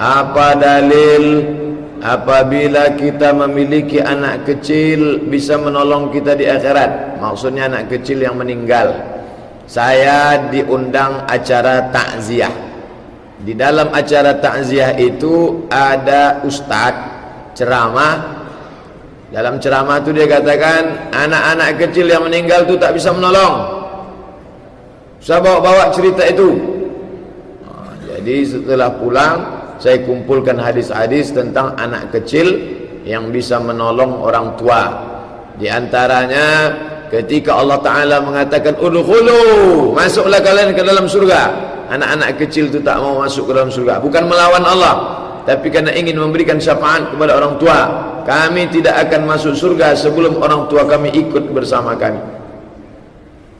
Apa dalil apabila kita memiliki anak kecil bisa menolong kita di akhirat? Maksudnya anak kecil yang meninggal. Saya diundang acara takziah. Di dalam acara takziah itu ada ustadz ceramah. Dalam ceramah itu dia katakan anak-anak kecil yang meninggal itu tak bisa menolong. Saya bawa-bawa cerita itu. Jadi setelah pulang saya kumpulkan hadis-hadis tentang anak kecil yang bisa menolong orang tua. Di antaranya ketika Allah Ta'ala mengatakan udkhulu, masuklah kalian ke dalam surga. Anak-anak kecil itu tak mau masuk ke dalam surga, bukan melawan Allah, tapi karena ingin memberikan syafaat kepada orang tua. Kami tidak akan masuk surga sebelum orang tua kami ikut bersama kami.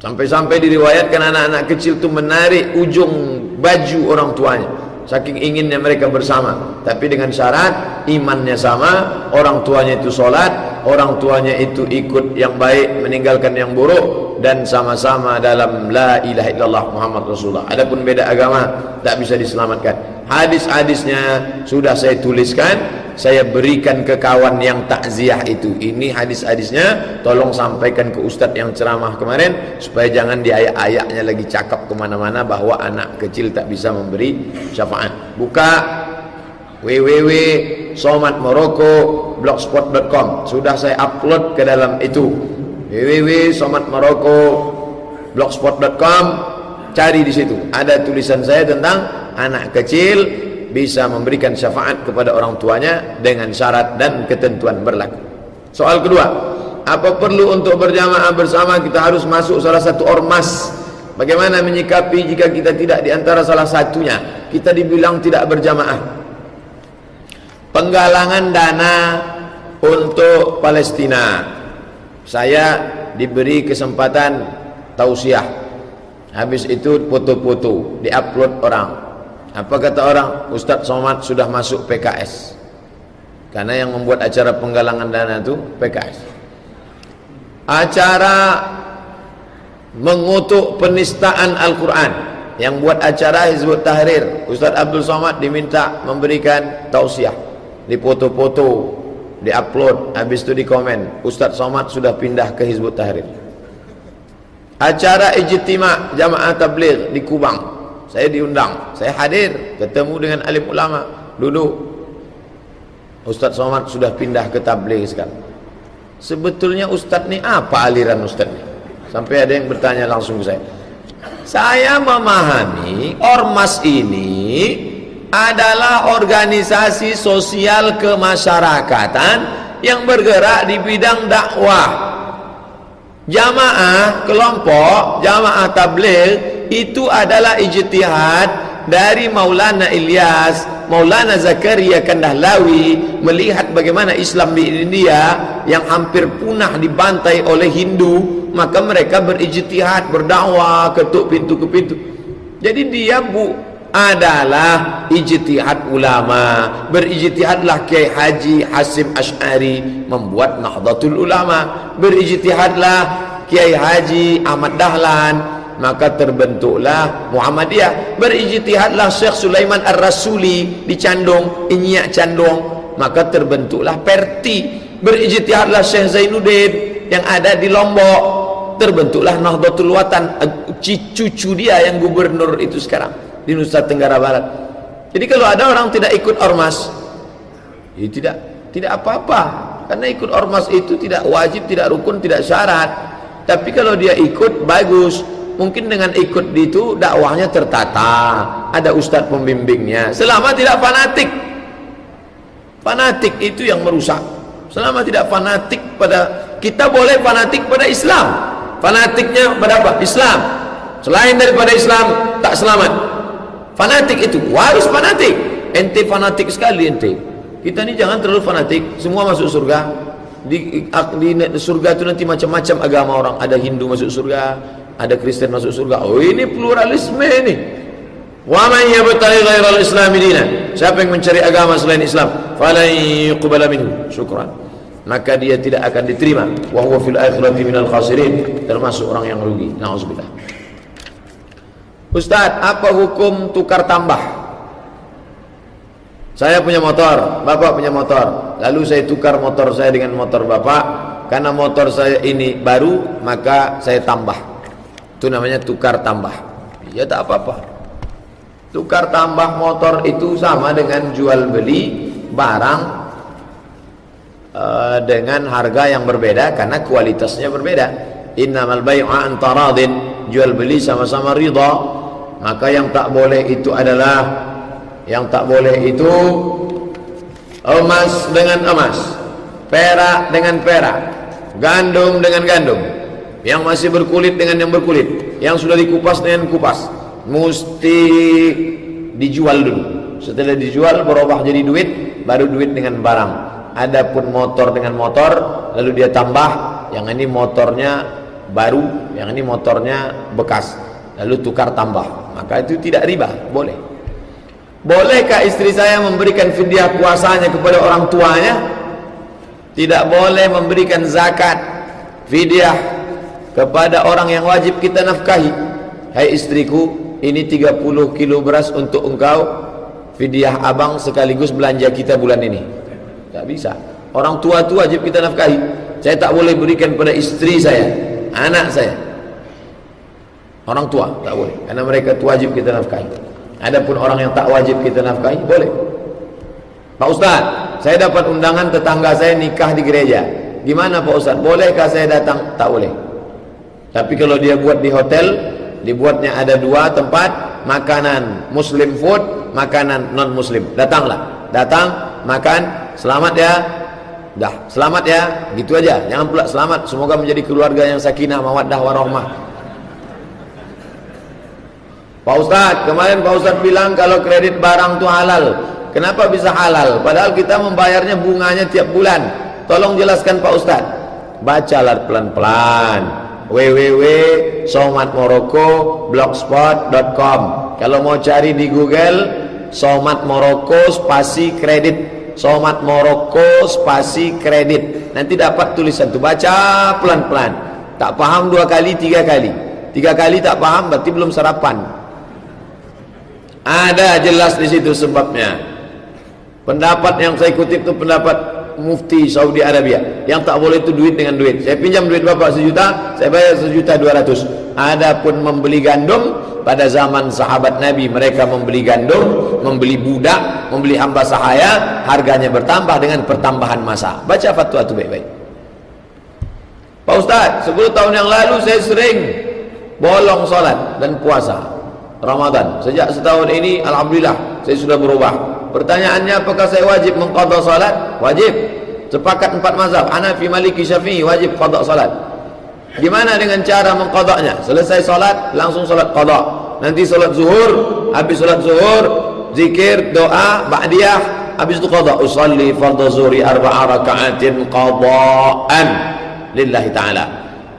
Sampai-sampai diriwayatkan anak-anak kecil itu menarik ujung baju orang tuanya, saking inginnya mereka bersama, tapi dengan syarat imannya sama, orang tuanya itu sholat, orang tuanya itu ikut yang baik, meninggalkan yang buruk, dan sama-sama dalam la ilaha illallah Muhammad Rasulullah. Adapun beda agama tak bisa diselamatkan. Hadis-hadisnya sudah saya tuliskan, saya berikan ke kawan yang takziah itu. Ini hadis-hadisnya, tolong sampaikan ke ustadz yang ceramah kemarin, supaya jangan di ayak-ayaknya lagi cakap kemana-mana bahwa anak kecil tak bisa memberi syafaat. Buka www.somatmoroko.blogspot.com, sudah saya upload ke dalam itu. www.somatmoroko.blogspot.com, cari di situ. Ada tulisan saya tentang anak kecil bisa memberikan syafaat kepada orang tuanya dengan syarat dan ketentuan berlaku. Soal kedua, apa perlu untuk berjamaah bersama kita harus masuk salah satu ormas? Bagaimana menyikapi jika kita tidak di antara salah satunya? Kita dibilang tidak berjamaah. Penggalangan dana untuk Palestina, saya diberi kesempatan tausiah. Habis itu foto-foto diupload orang. Apa kata orang? Ustadz Somad sudah masuk PKS, karena yang membuat acara penggalangan dana itu PKS. Acara mengutuk penistaan Al-Quran, yang buat acara Hizbut Tahrir, Ustadz Abdul Somad diminta memberikan tausiah. Di foto-foto, di-upload, habis itu di komen, Ustadz Somad sudah pindah ke Hizbut Tahrir. Acara ijtima jamaah tabligh di Kubang, saya diundang, saya hadir, ketemu dengan alim ulama, duduk. Ustadz Somad sudah pindah ke tabligh sekarang. Sebetulnya Ustadz ni apa aliran Ustadz ni? Sampai ada yang bertanya langsung ke saya. Saya memahami ormas ini adalah organisasi sosial kemasyarakatan yang bergerak di bidang dakwah. Jamaah, kelompok, jamaah tabligh itu adalah ijtihad dari Maulana Ilyas, Maulana Zakaria Kandahlawi, melihat bagaimana Islam di India yang hampir punah dibantai oleh Hindu, maka mereka berijtihad, berdakwah, ketuk pintu ke pintu. Jadi dia adalah ijtihad ulama. Berijtihadlah Kiai Haji Hasim Asy'ari membuat Nahdlatul Ulama, berijtihadlah Kiai Haji Ahmad Dahlan, maka terbentuklah Muhammadiyah. Berijtihadlah Syekh Sulaiman Ar-Rasuli di Candong, Inyak Candong, maka terbentuklah Perti. Berijtihadlah Syekh Zainuddin yang ada di Lombok, terbentuklah Nahdlatul Watan, cucu dia yang gubernur itu sekarang di Nusa Tenggara Barat. Jadi kalau ada orang tidak ikut ormas, ya tidak apa-apa, karena ikut ormas itu tidak wajib, tidak rukun, tidak syarat. Tapi kalau dia ikut, bagus. Mungkin dengan ikut itu dakwahnya tertata, ada ustadz pembimbingnya, selama tidak fanatik. Fanatik itu yang merusak. Selama tidak fanatik pada, kita boleh fanatik pada Islam. Fanatiknya pada apa? Islam. Selain daripada Islam tak selamat. Fanatik itu harus fanatik. Ente fanatik sekali ente. Kita ni jangan terlalu fanatik. Semua masuk surga. Di surga itu nanti macam-macam agama orang. Ada Hindu masuk surga, ada Kristen masuk surga. Oh, ini pluralisme ini. Wa man yabtaghi ghairal islami dinan, siapa yang mencari agama selain Islam, falan yuqbala minhu, syukran, maka dia tidak akan diterima. Wa huwa fil akhirati minal khasirin, termasuk orang yang rugi. Nauzubillah. Ustaz, apa hukum tukar tambah? Saya punya motor, bapak punya motor, lalu saya tukar motor saya dengan motor bapak. Karena motor saya ini baru, maka saya tambah. Itu namanya tukar tambah. Ya tak apa-apa. Tukar tambah motor itu sama dengan jual beli barang dengan harga yang berbeda karena kualitasnya berbeda. Innamal bai'u an taradin, jual beli sama-sama ridha. Maka yang tak boleh itu adalah emas dengan emas, perak dengan perak, gandum dengan gandum, yang masih berkulit dengan yang berkulit, yang sudah dikupas dengan kupas, mesti dijual dulu. Setelah dijual berubah jadi duit, baru duit dengan barang. Adapun motor dengan motor, lalu dia tambah, yang ini motornya baru, yang ini motornya bekas, lalu tukar tambah, maka itu tidak riba, boleh. Bolehkah istri saya memberikan fidyah puasanya kepada orang tuanya? Tidak boleh memberikan zakat fidyah kepada orang yang wajib kita nafkahi. Hai istriku, ini 30 kilo beras untuk engkau, fidyah abang sekaligus belanja kita bulan ini. Tak bisa. Orang tua itu wajib kita nafkahi. Saya tak boleh berikan pada istri saya, anak saya. Orang tua tak boleh, karena mereka itu wajib kita nafkahi. Adapun orang yang tak wajib kita nafkahi, boleh. Pak Ustaz, saya dapat undangan tetangga saya nikah di gereja. Gimana Pak Ustaz? Bolehkah saya datang? Tak boleh. Tapi kalau dia buat di hotel, dibuatnya ada 2 tempat, makanan muslim food, makanan non muslim. Datanglah. Datang, makan, selamat ya. Dah, selamat ya. Gitu aja. Jangan pula selamat, semoga menjadi keluarga yang sakinah, mawaddah warahmah. Pak Ustaz, kemarin Pak Ustaz bilang kalau kredit barang itu halal. Kenapa bisa halal? Padahal kita membayarnya bunganya tiap bulan. Tolong jelaskan Pak Ustaz. Bacalah pelan-pelan. www.somatmorocco.blogspot.com. Kalau mau cari di Google, Somat Morocco spasi kredit. Somat Morocco spasi kredit. Nanti dapat tulisan itu. Baca pelan-pelan. Tak paham 2 kali, 3 kali. 3 kali tak paham berarti belum sarapan. Ada jelas di situ sebabnya. Pendapat yang saya kutip itu pendapat Mufti Saudi Arabia. Yang tak boleh itu duit dengan duit. Saya pinjam duit bapak 1 juta, saya bayar 1.200.000. Adapun membeli gandum, pada zaman sahabat Nabi mereka membeli gandum, membeli budak, membeli hamba sahaya, harganya bertambah dengan pertambahan masa. Baca fatwa itu baik-baik. Pak Ustaz, 10 tahun yang lalu saya sering bolong salat dan puasa Ramadan. Sejak setahun ini alhamdulillah saya sudah berubah. Pertanyaannya, apakah saya wajib mengqadha salat? Wajib. Sepakat 4 mazhab, Hanafi, Maliki, Syafi'i, wajib qadha salat. Gimana dengan cara mengqadhanya? Selesai salat langsung salat qadha. Nanti salat zuhur, habis salat zuhur zikir, doa, ba'diyah, habis itu qadha. Usalli fardhu zuhri 4 raka'atin qadha'an lillahi ta'ala.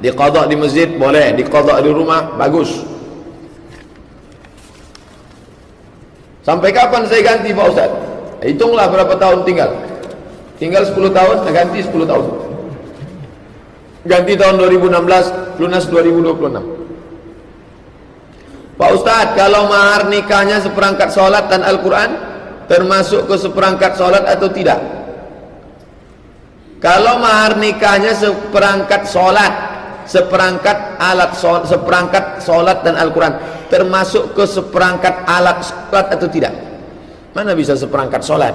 Diqadha di masjid boleh, diqadha di rumah bagus. Sampai kapan saya ganti Pak Ustaz? Hitunglah berapa tahun tinggal. Tinggal 10 tahun, ganti 10 tahun. Ganti tahun 2016, lunas 2026. Pak Ustaz, kalau mahar nikahnya seperangkat sholat dan Al-Quran, termasuk ke seperangkat sholat atau tidak? Kalau mahar nikahnya seperangkat sholat, seperangkat alat sholat, seperangkat sholat dan Al-Quran, termasuk ke seperangkat alat sholat atau tidak? Mana bisa seperangkat sholat,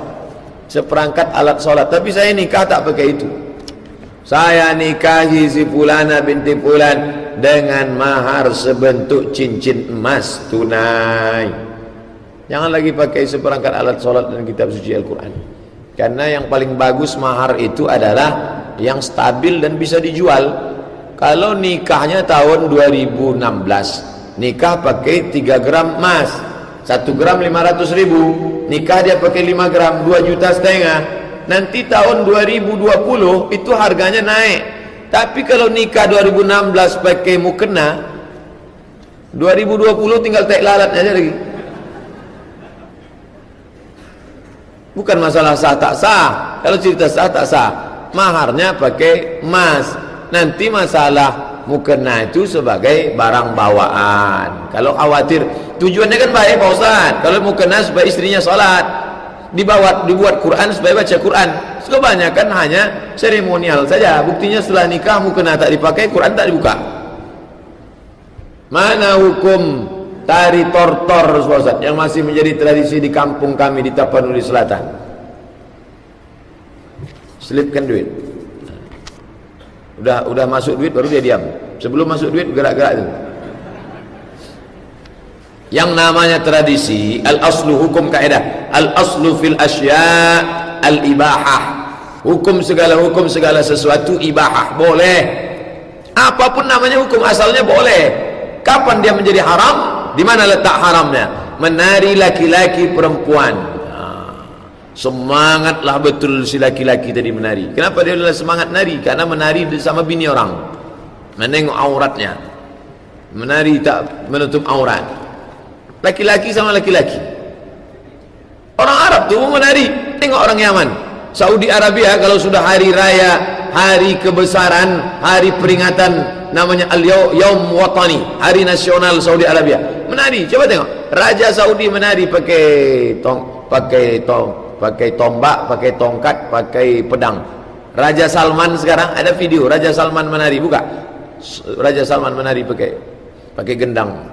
seperangkat alat sholat? Tapi saya nikah tak pakai itu. Saya nikahi si Fulana binti Fulan dengan mahar sebentuk cincin emas tunai. Jangan lagi pakai seperangkat alat sholat dan kitab suci Al-Quran. Karena yang paling bagus mahar itu adalah yang stabil dan bisa dijual. Kalau nikahnya tahun 2016, nikah pakai 3 gram emas, 1 gram 500.000, nikah dia pakai 5 gram, 2,5 juta. Nanti tahun 2020 itu harganya naik. Tapi kalau nikah 2016 pakai mukena, 2020 tinggal tek lalat aja lagi. Bukan masalah sah tak sah. Kalau cerita sah tak sah, maharnya pakai emas. Nanti masalah mukena itu sebagai barang bawaan. Kalau khawatir, tujuannya kan baik Pak Ustaz. Kalau mukena supaya istrinya sholat, dibuat Quran supaya baca Quran. Kebanyakan hanya seremonial saja. Buktinya setelah nikah mukena tak dipakai, Quran tak dibuka. Mana hukum tari tortor Ustaz yang masih menjadi tradisi di kampung kami di Tapanuli Selatan? Selipkan duit. Udah masuk duit baru dia diam. Sebelum masuk duit gerak-gerak itu. Yang namanya tradisi, al-aslu hukum kaidah, al-aslu fil asya' al-ibahah. Hukum segala sesuatu ibahah, boleh. Apapun namanya hukum asalnya boleh. Kapan dia menjadi haram? Di mana letak haramnya? Menari laki-laki perempuan. Semangatlah betul si laki-laki tadi menari. Kenapa dia semangat nari? Karena menari bersama bini orang, menengok auratnya. Menari tak menutup aurat. Laki-laki sama laki-laki. Orang Arab tu menari, tengok orang Yaman. Saudi Arabia kalau sudah hari raya, hari kebesaran, hari peringatan namanya Al-Yaum Watani, hari nasional Saudi Arabia, menari. Coba tengok, Raja Saudi menari pakai tombak, pakai tongkat, pakai pedang. Raja Salman sekarang ada video Raja Salman menari, buka. Raja Salman menari pakai gendang.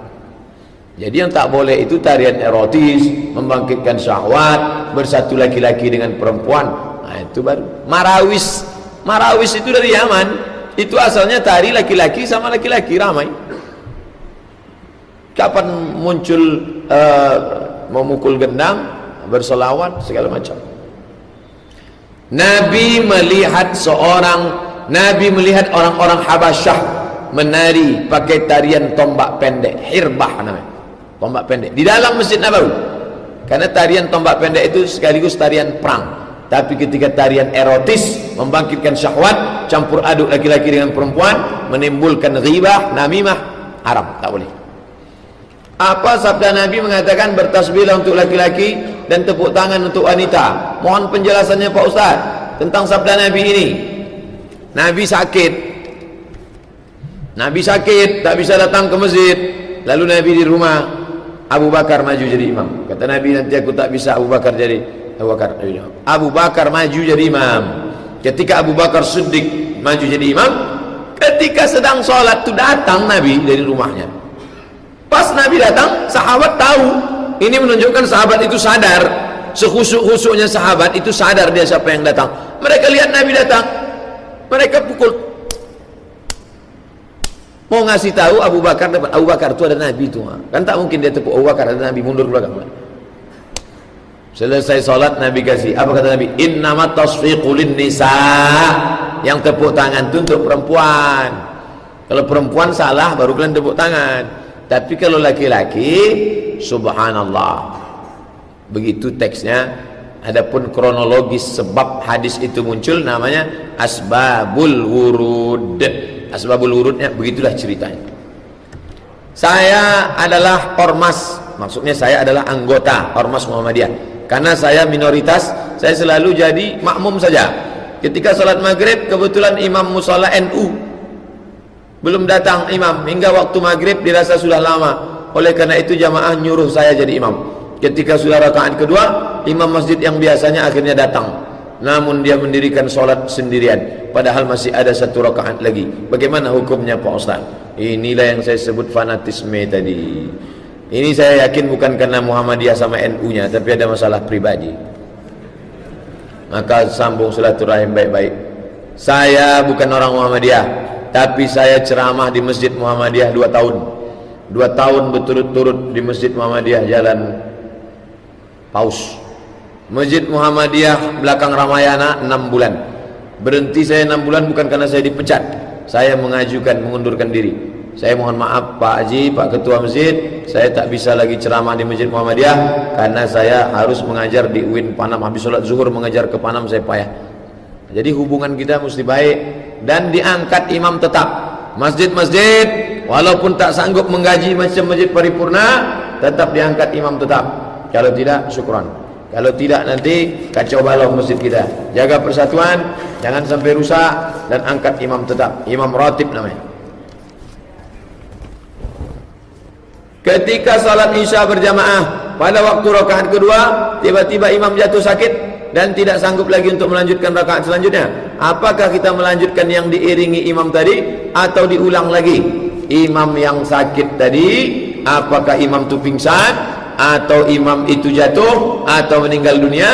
Jadi yang tak boleh itu tarian erotis, membangkitkan syahwat, bersatu laki-laki dengan perempuan. Nah, itu baru marawis. Marawis itu dari Yaman. Itu asalnya tari laki-laki sama laki-laki ramai. Kapan muncul memukul gendang, berselawat segala macam. Nabi melihat orang-orang Habasyah menari pakai tarian tombak pendek, hirbah namanya. Tombak pendek di dalam Masjid Nabawi. Karena tarian tombak pendek itu sekaligus tarian perang. Tapi ketika tarian erotis, membangkitkan syahwat, campur aduk laki-laki dengan perempuan, menimbulkan ghibah, namimah, haram, tak boleh. Apa sabda Nabi mengatakan bertasbihlah untuk laki-laki dan tepuk tangan untuk wanita? Mohon penjelasannya Pak Ustaz tentang sabda Nabi ini. Nabi sakit, tak bisa datang ke masjid. Lalu Nabi di rumah, Abu Bakar maju jadi imam. Kata Nabi, nanti aku tak bisa, Abu Bakar maju jadi imam. Ketika Abu Bakar Siddiq maju jadi imam, ketika sedang sholat tu datang Nabi dari rumahnya. Pas Nabi datang, sahabat tahu. Ini menunjukkan sahabat itu sadar. Sekhusuk-khusuknya sahabat itu sadar dia siapa yang datang. Mereka lihat Nabi datang, mereka pukul. Mau ngasih tahu Abu Bakar dapat. Abu Bakar itu ada Nabi tu. Kan tak mungkin dia tepuk Abu Bakar ada Nabi, mundur ke belakang. Selesai solat Nabi kasih. Apa kata Nabi? Innamat tasfiqulin nisa. Yang tepuk tangan itu untuk perempuan. Kalau perempuan salah baru kalian tepuk tangan. Tapi kalau laki-laki, subhanallah. Begitu teksnya. Adapun kronologis sebab hadis itu muncul namanya asbabul wurud. Asbabul wurudnya begitulah ceritanya. Saya adalah ormas, maksudnya saya adalah anggota Ormas Muhammadiyah. Karena saya minoritas, saya selalu jadi makmum saja. Ketika salat maghrib, kebetulan imam musala NU belum datang imam, hingga waktu maghrib dirasa sudah lama. Oleh karena itu jamaah nyuruh saya jadi imam. Ketika sudah rakaat kedua, imam masjid yang biasanya akhirnya datang. Namun dia mendirikan solat sendirian, padahal masih ada satu rakaat lagi. Bagaimana hukumnya Pak Ustaz? Inilah yang saya sebut fanatisme tadi. Ini saya yakin bukan karena Muhammadiyah sama NU-nya, tapi ada masalah pribadi. Maka sambung silaturahim baik-baik. Saya bukan orang Muhammadiyah, tapi saya ceramah di Masjid Muhammadiyah 2 tahun. 2 tahun berturut-turut di Masjid Muhammadiyah Jalan Paus. Masjid Muhammadiyah belakang Ramayana 6 bulan. Berhenti saya 6 bulan bukan karena saya dipecat. Saya mengundurkan diri. Saya mohon maaf Pak Haji, Pak Ketua Masjid, saya tak bisa lagi ceramah di Masjid Muhammadiyah karena saya harus mengajar di UIN Panam. Habis sholat zuhur mengajar ke Panam, saya payah. Jadi hubungan kita mesti baik. Dan diangkat imam tetap. Masjid-masjid walaupun tak sanggup menggaji macam masjid paripurna, tetap diangkat imam tetap. Kalau tidak, syukran. Kalau tidak nanti kacau balau masjid kita. Jaga persatuan, jangan sampai rusak, dan angkat imam tetap. Imam ratib namanya. Ketika salat isya berjamaah, pada waktu rakaat kedua tiba-tiba imam jatuh sakit dan tidak sanggup lagi untuk melanjutkan rakaat selanjutnya, apakah kita melanjutkan yang diiringi imam tadi atau diulang lagi? Imam yang sakit tadi, apakah imam itu pingsan atau imam itu jatuh atau meninggal dunia,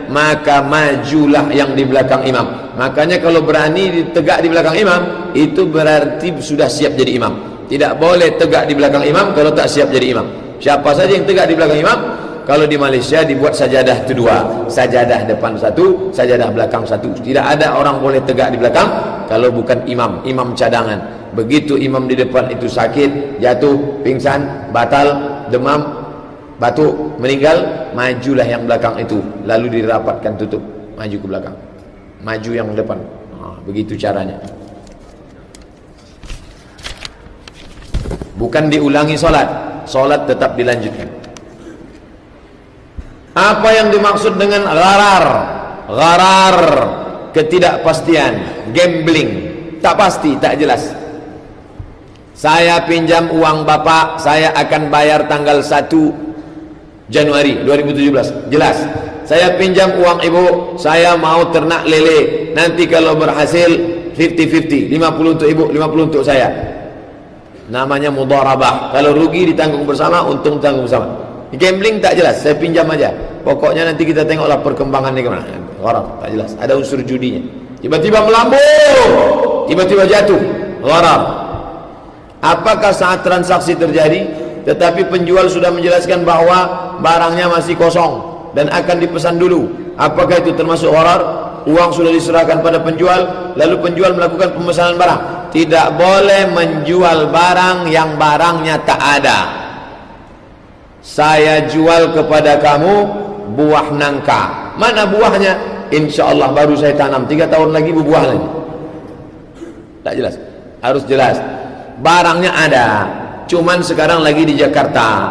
maka majulah yang di belakang imam. Makanya kalau berani tegak di belakang imam, itu berarti sudah siap jadi imam. Tidak boleh tegak di belakang imam kalau tak siap jadi imam. Siapa saja yang tegak di belakang imam, kalau di Malaysia dibuat sajadah itu dua, sajadah depan satu, sajadah belakang satu. Tidak ada orang boleh tegak di belakang kalau bukan imam, imam cadangan. Begitu imam di depan itu sakit, jatuh, pingsan, batal, demam, batuk, meninggal, majulah yang belakang itu, lalu dirapatkan tutup, maju ke belakang, maju yang depan. Begitu caranya. Bukan diulangi solat, solat tetap dilanjutkan. Apa yang dimaksud dengan gharar? Gharar, ketidakpastian, gambling, tak pasti, tak jelas. Saya pinjam uang bapak, saya akan bayar tanggal 1 Januari 2017, jelas. Saya pinjam uang ibu, saya mau ternak lele, nanti kalau berhasil 50-50, 50 untuk ibu, 50 untuk saya. Namanya mudharabah. Kalau rugi ditanggung bersama, untung tanggung bersama. Gambling tak jelas, saya pinjam aja, pokoknya nanti kita tengoklah perkembangannya kemana. Gharar, tak jelas, ada unsur judinya. Tiba-tiba melambung, tiba-tiba jatuh, gharar. Apakah saat transaksi terjadi tetapi penjual sudah menjelaskan bahwa barangnya masih kosong dan akan dipesan dulu, apakah itu termasuk gharar? Uang sudah diserahkan pada penjual, lalu penjual melakukan pemesanan barang. Tidak boleh menjual barang yang barangnya tak ada. Saya jual kepada kamu buah nangka, mana buahnya? Insya Allah baru saya tanam, 3 tahun lagi berbuah lagi. Tak jelas, harus jelas. Barangnya ada, cuman sekarang lagi di Jakarta,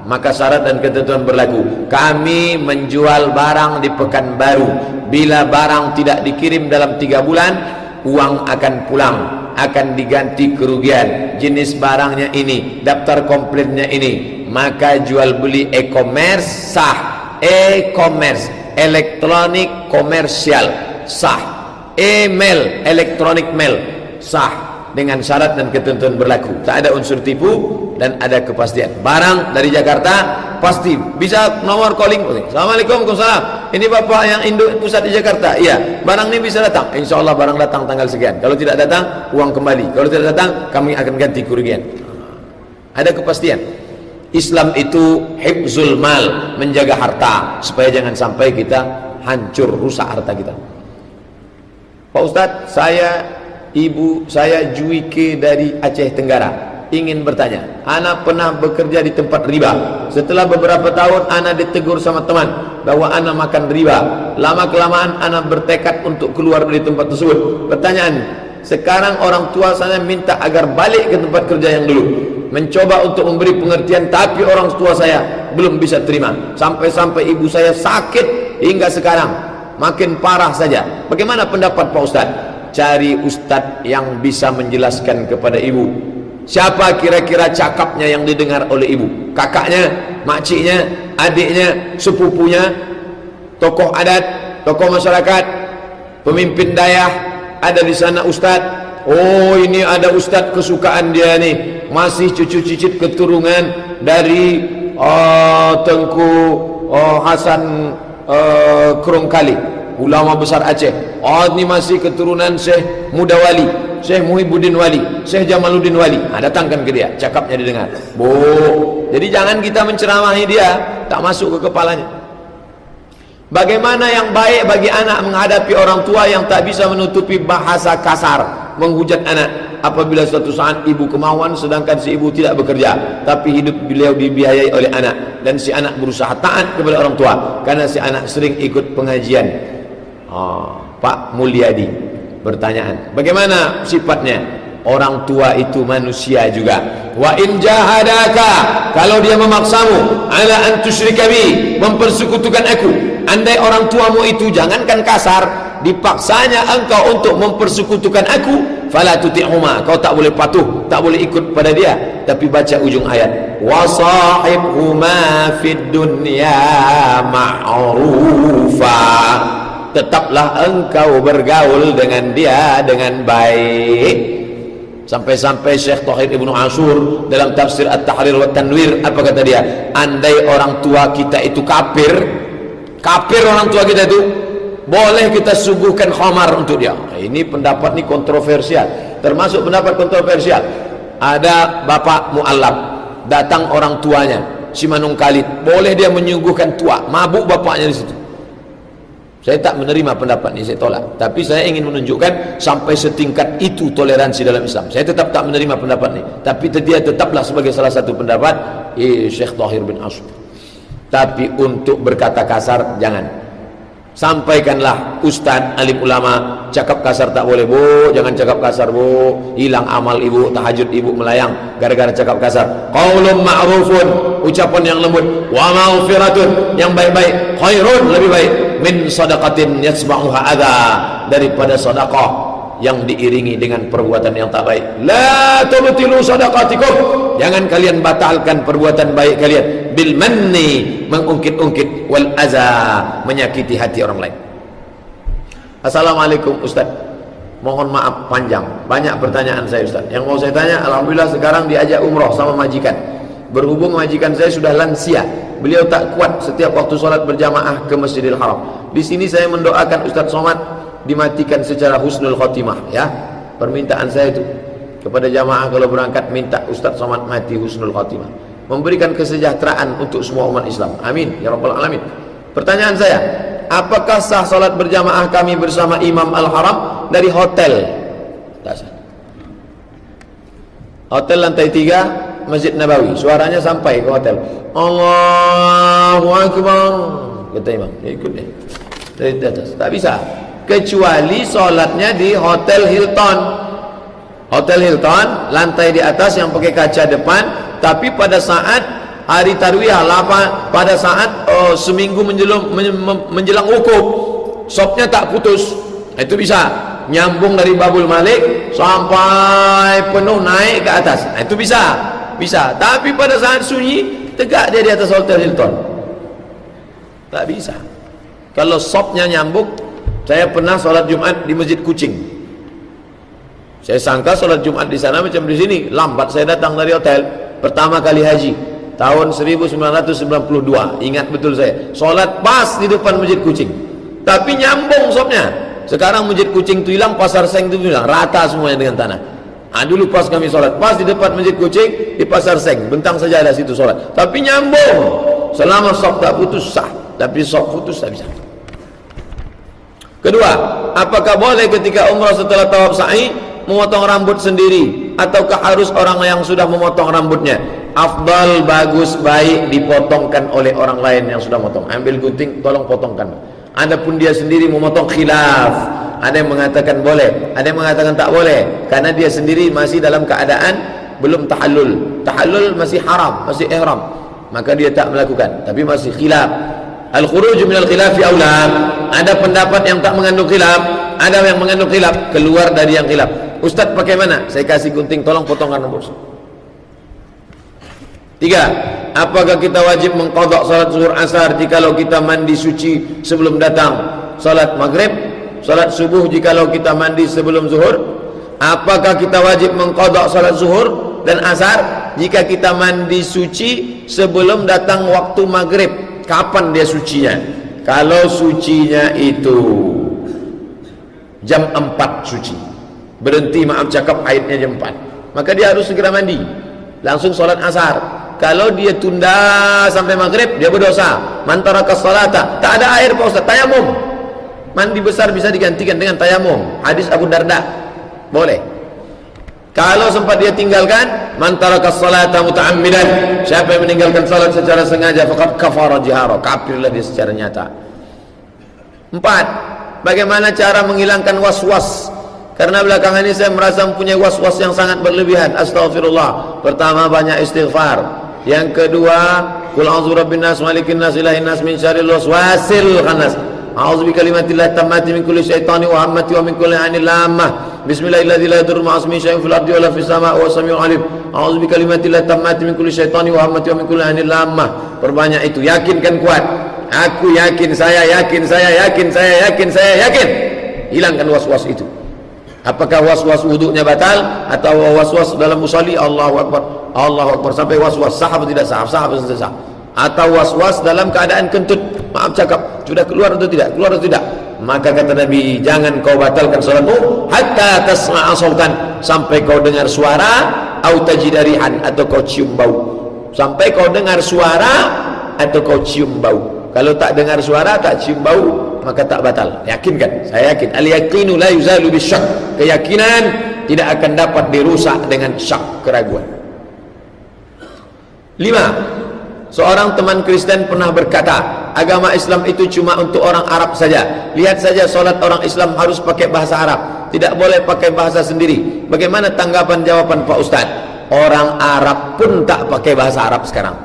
maka syarat dan ketentuan berlaku. Kami menjual barang di Pekanbaru, bila barang tidak dikirim dalam 3 bulan, uang akan pulang, akan diganti kerugian. Jenis barangnya ini, daftar komplainnya ini, maka jual beli e-commerce sah. E-commerce, elektronik komersial sah. Email, elektronik mail sah, dengan syarat dan ketentuan berlaku. Tak ada unsur tipu dan ada kepastian. Barang dari Jakarta pasti bisa nomor calling. Assalamualaikum, waalaikumsalam. Ini bapak yang induk pusat di Jakarta. Iya, barang ini bisa datang. Insya Allah barang datang tanggal sekian. Kalau tidak datang, uang kembali. Kalau tidak datang, kami akan ganti kerugian. Ada kepastian. Islam itu hifzul mal, menjaga harta supaya jangan sampai kita hancur, rusak harta kita. Pak Ustadz, ibu saya Juike dari Aceh Tenggara ingin bertanya, ana pernah bekerja di tempat riba. Setelah beberapa tahun ana ditegur sama teman bahwa ana makan riba. Lama kelamaan ana bertekad untuk keluar dari tempat tersebut. Pertanyaan, sekarang orang tua saya minta agar balik ke tempat kerja yang dulu. Mencoba untuk memberi pengertian, tapi orang tua saya belum bisa terima. Sampai-sampai ibu saya sakit hingga sekarang, makin parah saja. Bagaimana pendapat Pak Ustadz? Cari ustadz yang bisa menjelaskan kepada ibu. Siapa kira-kira cakapnya yang didengar oleh ibu? Kakaknya, makciknya, adiknya, sepupunya, tokoh adat, tokoh masyarakat, pemimpin dayah, ada di sana ustadz. Oh, ini ada ustadz kesukaan dia nih, masih cucu cicit keturunan dari Tengku Hasan Kerongkali, ulama besar Aceh. Oh, ini masih keturunan Syekh Mudawali, Syekh Muhibbuddin Wali, Syekh Jamaluddin Wali. Datangkan ke dia, cakapnya didengar. Jadi jangan kita menceramahi dia, tak masuk ke kepalanya. Bagaimana yang baik bagi anak menghadapi orang tua yang tak bisa menutupi bahasa kasar, menghujat anak apabila suatu saat ibu kemauan sedangkan si ibu tidak bekerja, tapi hidup beliau dibiayai oleh anak, dan si anak berusaha taat kepada orang tua karena si anak sering ikut pengajian. Pak Mulyadi bertanyaan, bagaimana sifatnya? Orang tua itu manusia juga. Wa in jahadaka, kalau dia memaksamu, ala an tusyrika bi, mempersekutukan aku. Andai orang tuamu itu, jangankan kasar, dipaksanya engkau untuk mempersekutukan aku, fala tuti'huma, kau tak boleh patuh, tak boleh ikut pada dia, tapi baca ujung ayat, wa sahibhuma fid dunya ma'rufa, tetaplah engkau bergaul dengan dia dengan baik. Sampai-sampai Syekh Thahir Ibnu Ashur dalam tafsir At-Tahrir wa Tanwir, apa kata dia? Andai orang tua kita itu kafir orang tua kita itu, boleh kita suguhkan khamar untuk dia. Ini pendapat ini kontroversial, termasuk pendapat kontroversial. Ada bapak mu'allaf, datang orang tuanya si Manung Khalid, boleh dia menyuguhkan tua, mabuk bapaknya di situ. Saya tak menerima pendapat ini, saya tolak. Tapi saya ingin menunjukkan sampai setingkat itu toleransi dalam Islam. Saya tetap tak menerima pendapat ini, tapi dia tetaplah sebagai salah satu pendapat Syekh Thahir bin Ashur. Tapi untuk berkata kasar jangan. Sampaikanlah ustaz alim ulama, cakap kasar tak boleh bu, jangan cakap kasar bu, hilang amal ibu, tahajud ibu melayang gara-gara cakap kasar. Qaulun ma'rufun, ucapan yang lembut, wa maghfiratun, yang baik-baik, khairun, lebih baik, min sadaqatin yasma'uha adha, daripada sedekah yang diiringi dengan perbuatan yang tak baik. La tubtilu sadaqatikum, jangan kalian batalkan perbuatan baik kalian bil manni, mengungkit-ungkit, wal aza, menyakiti hati orang lain. Assalamualaikum Ustaz, mohon maaf panjang, banyak pertanyaan saya Ustaz. Yang mau saya tanya, alhamdulillah sekarang diajak umroh sama majikan. Berhubung majikan saya sudah lansia, beliau tak kuat setiap waktu sholat berjamaah ke Masjidil Haram. Di sini saya mendoakan Ustaz Somad dimatikan secara husnul khotimah, ya. Permintaan saya itu kepada jamaah kalau berangkat, minta Ustaz Somad mati husnul khotimah, memberikan kesejahteraan untuk semua umat Islam. Amin ya rabbal alamin. Pertanyaan saya, apakah sah salat berjamaah kami bersama Imam Al-Haram dari hotel? Tak sah. Hotel lantai 3 Masjid Nabawi, suaranya sampai ke hotel. Allahu Akbar, kata imam, ikut dia dari atas. Tak bisa, kecuali solatnya di Hotel Hilton. Hotel Hilton lantai di atas yang pakai kaca depan, tapi pada saat hari tarwiyah, pada saat seminggu menjelang wukuf, sopnya tak putus, itu bisa nyambung dari Babul Malik sampai penuh naik ke atas, itu bisa. Tapi pada saat sunyi tegak dia di atas Hotel Hilton, tak bisa. Kalau sopnya nyambung. Saya pernah sholat Jumat di Masjid Kucing. Saya sangka sholat Jumat di sana macam di sini. Lambat saya datang dari hotel, pertama kali haji tahun 1992. Ingat betul saya, sholat pas di depan Masjid Kucing, tapi nyambung sopnya. Sekarang Masjid Kucing itu hilang, Pasar Seng itu hilang, rata semuanya dengan tanah. Dulu pas kami sholat pas di depan Masjid Kucing di Pasar Seng, bentang saja ada situ sholat, tapi nyambung. Selama sop tak putus sah, tapi sop putus tak bisa. Kedua, apakah boleh ketika umrah setelah tawaf sa'i memotong rambut sendiri, ataukah harus orang yang sudah memotong rambutnya? Afdal, bagus, baik dipotongkan oleh orang lain yang sudah memotong. Ambil gunting, tolong potongkan. Adapun dia sendiri memotong, khilaf. Ada yang mengatakan boleh, ada yang mengatakan tak boleh, karena dia sendiri masih dalam keadaan belum tahallul. Tahallul masih haram, masih ihram, maka dia tak melakukan, tapi masih khilaf. Al-khuruj minal khilafi aula. Ada pendapat yang tak mengandung khilaf, ada yang mengandung khilaf, keluar dari yang khilaf. Ustaz pakai mana? Saya kasih gunting, tolong potongkan rambut. 3. Apakah kita wajib mengqadha salat zuhur asar jikalau kita mandi suci sebelum datang salat maghrib, salat subuh jikalau kita mandi sebelum zuhur? Apakah kita wajib mengqadha salat zuhur dan asar jika kita mandi suci sebelum datang waktu maghrib? Kapan dia sucinya? Kalau sucinya itu jam 4 suci, berhenti maaf cakap haidnya jam 4, maka dia harus segera mandi, langsung sholat asar. Kalau dia tunda sampai maghrib, dia berdosa. Man taraka sholata, tak ada air Pak Ustaz, tayamum. Mandi besar bisa digantikan dengan tayamum, hadis Abu Darda, boleh. Kalau sempat dia tinggalkan, man taraka sholata muta'ammidan, siapa yang meninggalkan salat secara sengaja, faqad kafara jihara, kafirlah dia secara nyata. 4. Bagaimana cara menghilangkan was-was? Karena belakangan ini saya merasa mempunyai was-was yang sangat berlebihan. Astaghfirullah. Pertama, banyak istighfar. Yang kedua, qul a'udzu birabbin nas malikin nas ilahin nas min syarril waswasil khannas. A'udzu bikalimatillahi tammati min kulli syaitani wa hammati wa min kulli 'ainil lammah. Bismillahirrahmanirrahim. La yadurru ma'a ismihi syai'un fil ardi wa la fis sama'i wa samiul alim. A'udzu bi kalimatillahi tammati min kulli syaitani wa hammati wa min kulli ainil lammah. Perbanyak itu, yakinkan kuat. Aku yakin, saya yakin, saya yakin, saya yakin, saya yakin. Hilangkan was-was itu. Apakah was-was wuduknya batal atau was-was dalam musalli? Allahu Akbar, Allahu Akbar, sampai was-was sah atau tidak sah, sah atau tidak sah, atau was-was dalam keadaan kentut, maaf cakap, sudah keluar atau tidak, keluar atau tidak. Maka kata Nabi, jangan kau batalkan salatmu hatta tasma'a sautan, sampai kau dengar suara, au tajida rihan, atau kau cium bau. Sampai kau dengar suara atau kau cium bau. Kalau tak dengar suara, tak cium bau, maka tak batal. Yakinkan, saya yakin. Al-yaqinu la yuzalu bisyak. Keyakinan tidak akan dapat dirusak dengan syak, keraguan. 5. Seorang teman Kristen pernah berkata, agama Islam itu cuma untuk orang Arab saja. Lihat saja solat orang Islam harus pakai bahasa Arab, tidak boleh pakai bahasa sendiri. Bagaimana tanggapan jawaban Pak Ustaz? Orang Arab pun tak pakai bahasa Arab sekarang.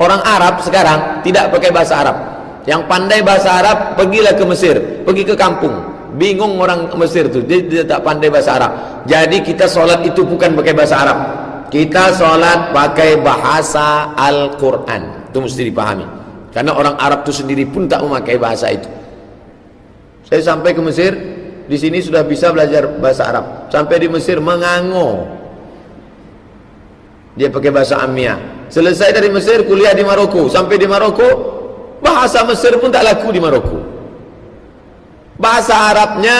Orang Arab sekarang tidak pakai bahasa Arab. Yang pandai bahasa Arab, pergilah ke Mesir, pergi ke kampung. Bingung orang Mesir tu, dia tak pandai bahasa Arab. Jadi kita solat itu bukan pakai bahasa Arab. Kita solat pakai bahasa Al-Quran. Itu mesti dipahami. Karena orang Arab itu sendiri pun tak memakai bahasa itu. Saya sampai ke Mesir, di sini sudah bisa belajar bahasa Arab. Sampai di Mesir mengango, dia pakai bahasa Amiyah. Selesai dari Mesir, kuliah di Maroko. Sampai di Maroko, bahasa Mesir pun tak laku di Maroko. Bahasa Arabnya,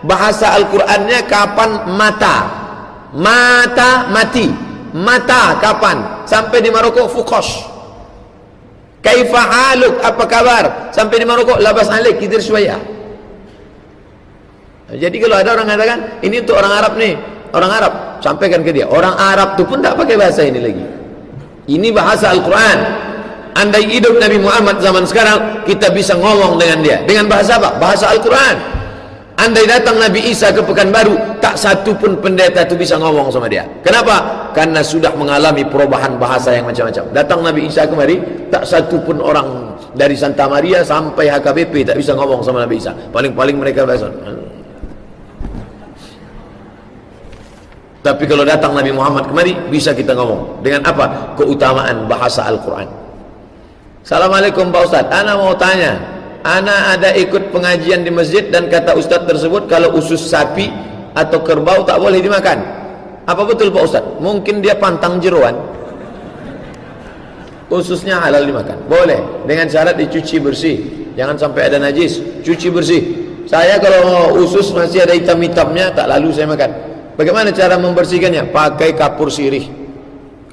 bahasa Al-Qurannya kapan? Mata, mata, mati. Mata kapan? Sampai di Maroko, fukos. Kaifa haluk, apa kabar? Sampai di Maroko, labas alik, kidir syuaya. Jadi kalau ada orang mengatakan ini untuk orang Arab nih, orang Arab, sampaikan ke dia, orang Arab tu pun tak pakai bahasa ini lagi. Ini bahasa Al-Quran. Andai hidup Nabi Muhammad zaman sekarang, kita bisa ngomong dengan dia dengan bahasa apa? Bahasa Al-Quran. Andai datang Nabi Isa ke Pekanbaru, tak satu pun pendeta itu bisa ngomong sama dia. Kenapa? Karena sudah mengalami perubahan bahasa yang macam-macam. Datang Nabi Isa kemari, tak satu pun orang dari Santa Maria sampai HKBP tak bisa ngomong sama Nabi Isa. Paling-paling mereka bahasa. Tapi kalau datang Nabi Muhammad kemari, bisa kita ngomong. Dengan apa? Keutamaan bahasa Al-Quran. Assalamualaikum Pak Ustaz, ana mau tanya, ana ada ikut pengajian di masjid dan kata Ustaz tersebut kalau usus sapi atau kerbau tak boleh dimakan. Apa betul Pak Ustaz? Mungkin dia pantang jeroan. Ususnya halal dimakan, boleh, dengan syarat dicuci bersih, jangan sampai ada najis, cuci bersih. Saya kalau usus masih ada hitam-hitamnya, tak lalu saya makan. Bagaimana cara membersihkannya? Pakai kapur sirih.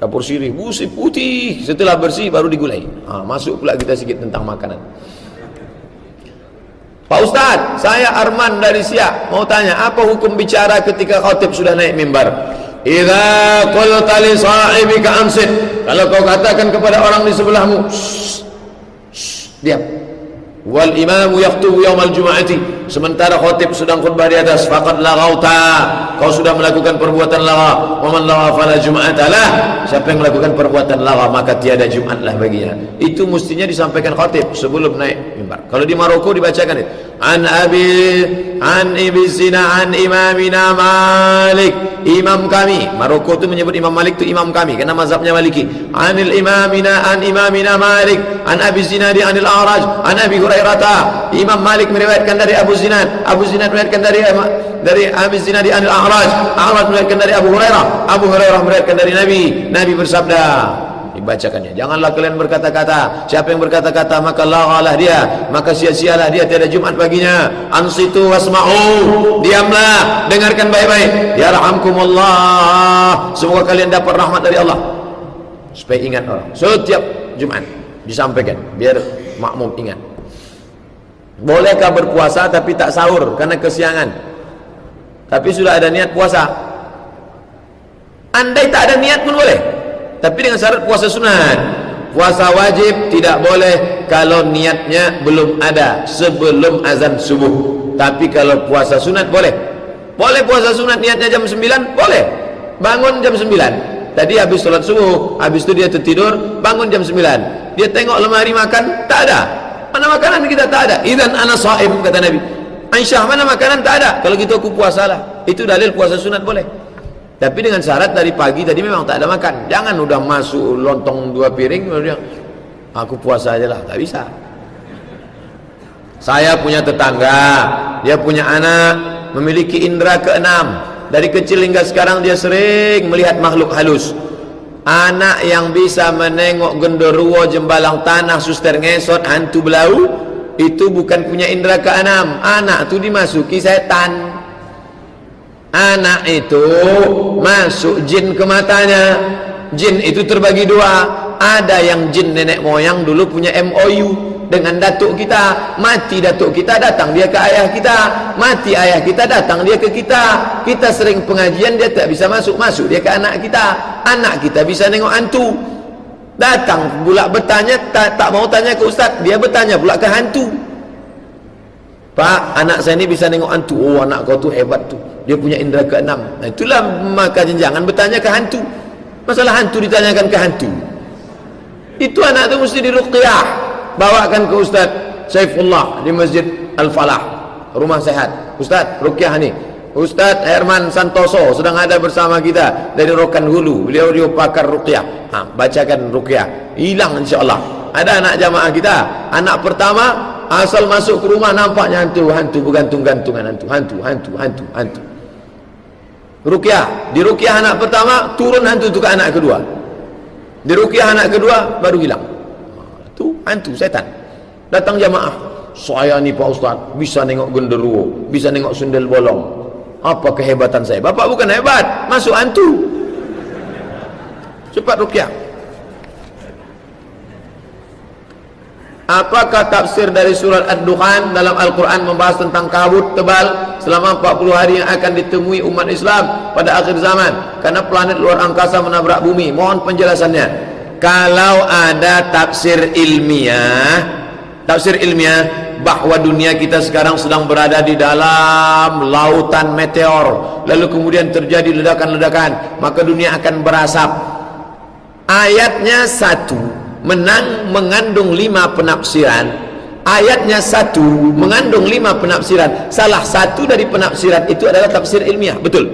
Kapur sirih, busi putih. Setelah bersih baru digulai. Masuk pula kita sedikit tentang makanan. Pak Ustaz, saya Arman dari Siak, mau tanya, apa hukum bicara ketika khatib sudah naik mimbar? Idza qulta li sahibika ansit, kalau kau katakan kepada orang di sebelahmu, diam. Wal imamu yaktubu yaumal jum'ati, sementara khatib sedang khutbah di atas, faqad laghauta, kau sudah melakukan perbuatan lagha. Wa man lagha fala jum'ata lah, siapa yang melakukan perbuatan lagha maka tiada Jumat lah baginya. Itu mestinya disampaikan khatib sebelum naik mimbar. Kalau di Maroko dibacakan itu, an Ibn Sina an imamina Malik, imam kami. Maroko itu menyebut Imam Malik itu imam kami karena mazhabnya Maliki. Anil imamina an imamina Malik, an Abi Zinadi anil A'raj, an Abi Hurairah. Imam Malik meriwayatkan dari Abu Zinad, Abu Zinad meriwayatkan dari Abi Zinadi anil A'raj, A'raj meriwayatkan dari Abu Hurairah, Abu Hurairah meriwayatkan dari Nabi. Nabi bersabda, dibacakannya, janganlah kalian berkata-kata. Siapa yang berkata-kata maka laghalah dia, maka sia-sialah dia, tiada Jumat baginya. Ansitu wasma'u, diamlah, dengarkan baik-baik. Yarhamkumullah, semoga kalian dapat rahmat dari Allah. Supaya ingat orang setiap Jumat disampaikan biar makmum ingat. Bolehkah berpuasa tapi tak sahur karena kesiangan, tapi sudah ada niat puasa? Andai tak ada niat pun boleh, tapi dengan syarat puasa sunat. Puasa wajib tidak boleh kalau niatnya belum ada sebelum azan subuh. Tapi kalau puasa sunat boleh. Boleh puasa sunat niatnya jam 9, boleh. Bangun jam 9. Tadi habis sholat subuh, habis itu dia tertidur, bangun jam 9. Dia tengok lemari makan, tak ada. Mana makanan kita tak ada. Idzan ana shaim, kata Nabi. Aisyah, mana makanan? Tak ada. Kalau gitu aku puasalah. Itu dalil puasa sunat boleh. Tapi dengan syarat dari pagi tadi memang tak ada makan. Jangan udah masuk lontong 2 piring kemudian aku puasa aja lah. Tak bisa. Saya punya tetangga, dia punya anak memiliki indera keenam. Dari kecil hingga sekarang dia sering melihat makhluk halus. Anak yang bisa menengok genderuwo, jembalang tanah, suster ngesot, hantu belau, itu bukan punya indera keenam. Anak itu dimasuki setan. Anak itu masuk jin ke matanya. Jin itu terbagi 2. Ada yang jin nenek moyang dulu punya MOU dengan datuk kita. Mati datuk kita, datang dia ke ayah kita. Mati ayah kita, datang dia ke kita. Kita sering pengajian, dia tak bisa masuk, masuk dia ke anak kita. Anak kita bisa nengok hantu. Datang pula bertanya, tak mau tanya ke ustaz, dia bertanya pula ke hantu. Pak, anak saya ni bisa nengok hantu. Oh, anak kau tu hebat tu, dia punya indera keenam. Nah, itulah maka jangan bertanya ke hantu. Masalah hantu ditanyakan ke hantu. Itu anak tu mesti diruqyah, bawakan ke Ustaz Saifullah di Masjid Al-Falah, Rumah Sehat. Ustaz, ruqyah ni Ustaz Herman Santoso sedang ada bersama kita dari Rokan Hulu. Beliau dia pakar ruqyah. Bacakan ruqyah, hilang insya-Allah. Ada anak jamaah kita, anak pertama asal masuk ke rumah nampaknya hantu bergantung-gantungan, hantu. Ruqyah, di ruqyah anak pertama turun hantu tu ke anak kedua. Di ruqyah anak kedua baru hilang. Tu hantu setan. Datang jamaah, saya ni Pak Ustaz bisa nengok genderuwo, bisa nengok sundel bolong. Apa kehebatan saya? Bapak bukan hebat, masuk hantu. Cepat ruqyah. Apakah tafsir dari surat Ad-Dukhan dalam Al-Quran membahas tentang kabut tebal selama 40 hari yang akan ditemui umat Islam pada akhir zaman karena planet luar angkasa menabrak bumi? Mohon penjelasannya. Kalau ada tafsir ilmiah bahwa dunia kita sekarang sedang berada di dalam lautan meteor, lalu kemudian terjadi ledakan-ledakan, maka dunia akan berasap. Ayatnya satu mengandung 5 penafsiran. Ayatnya satu mengandung 5 penafsiran. Salah satu dari penafsiran itu adalah tafsir ilmiah, betul.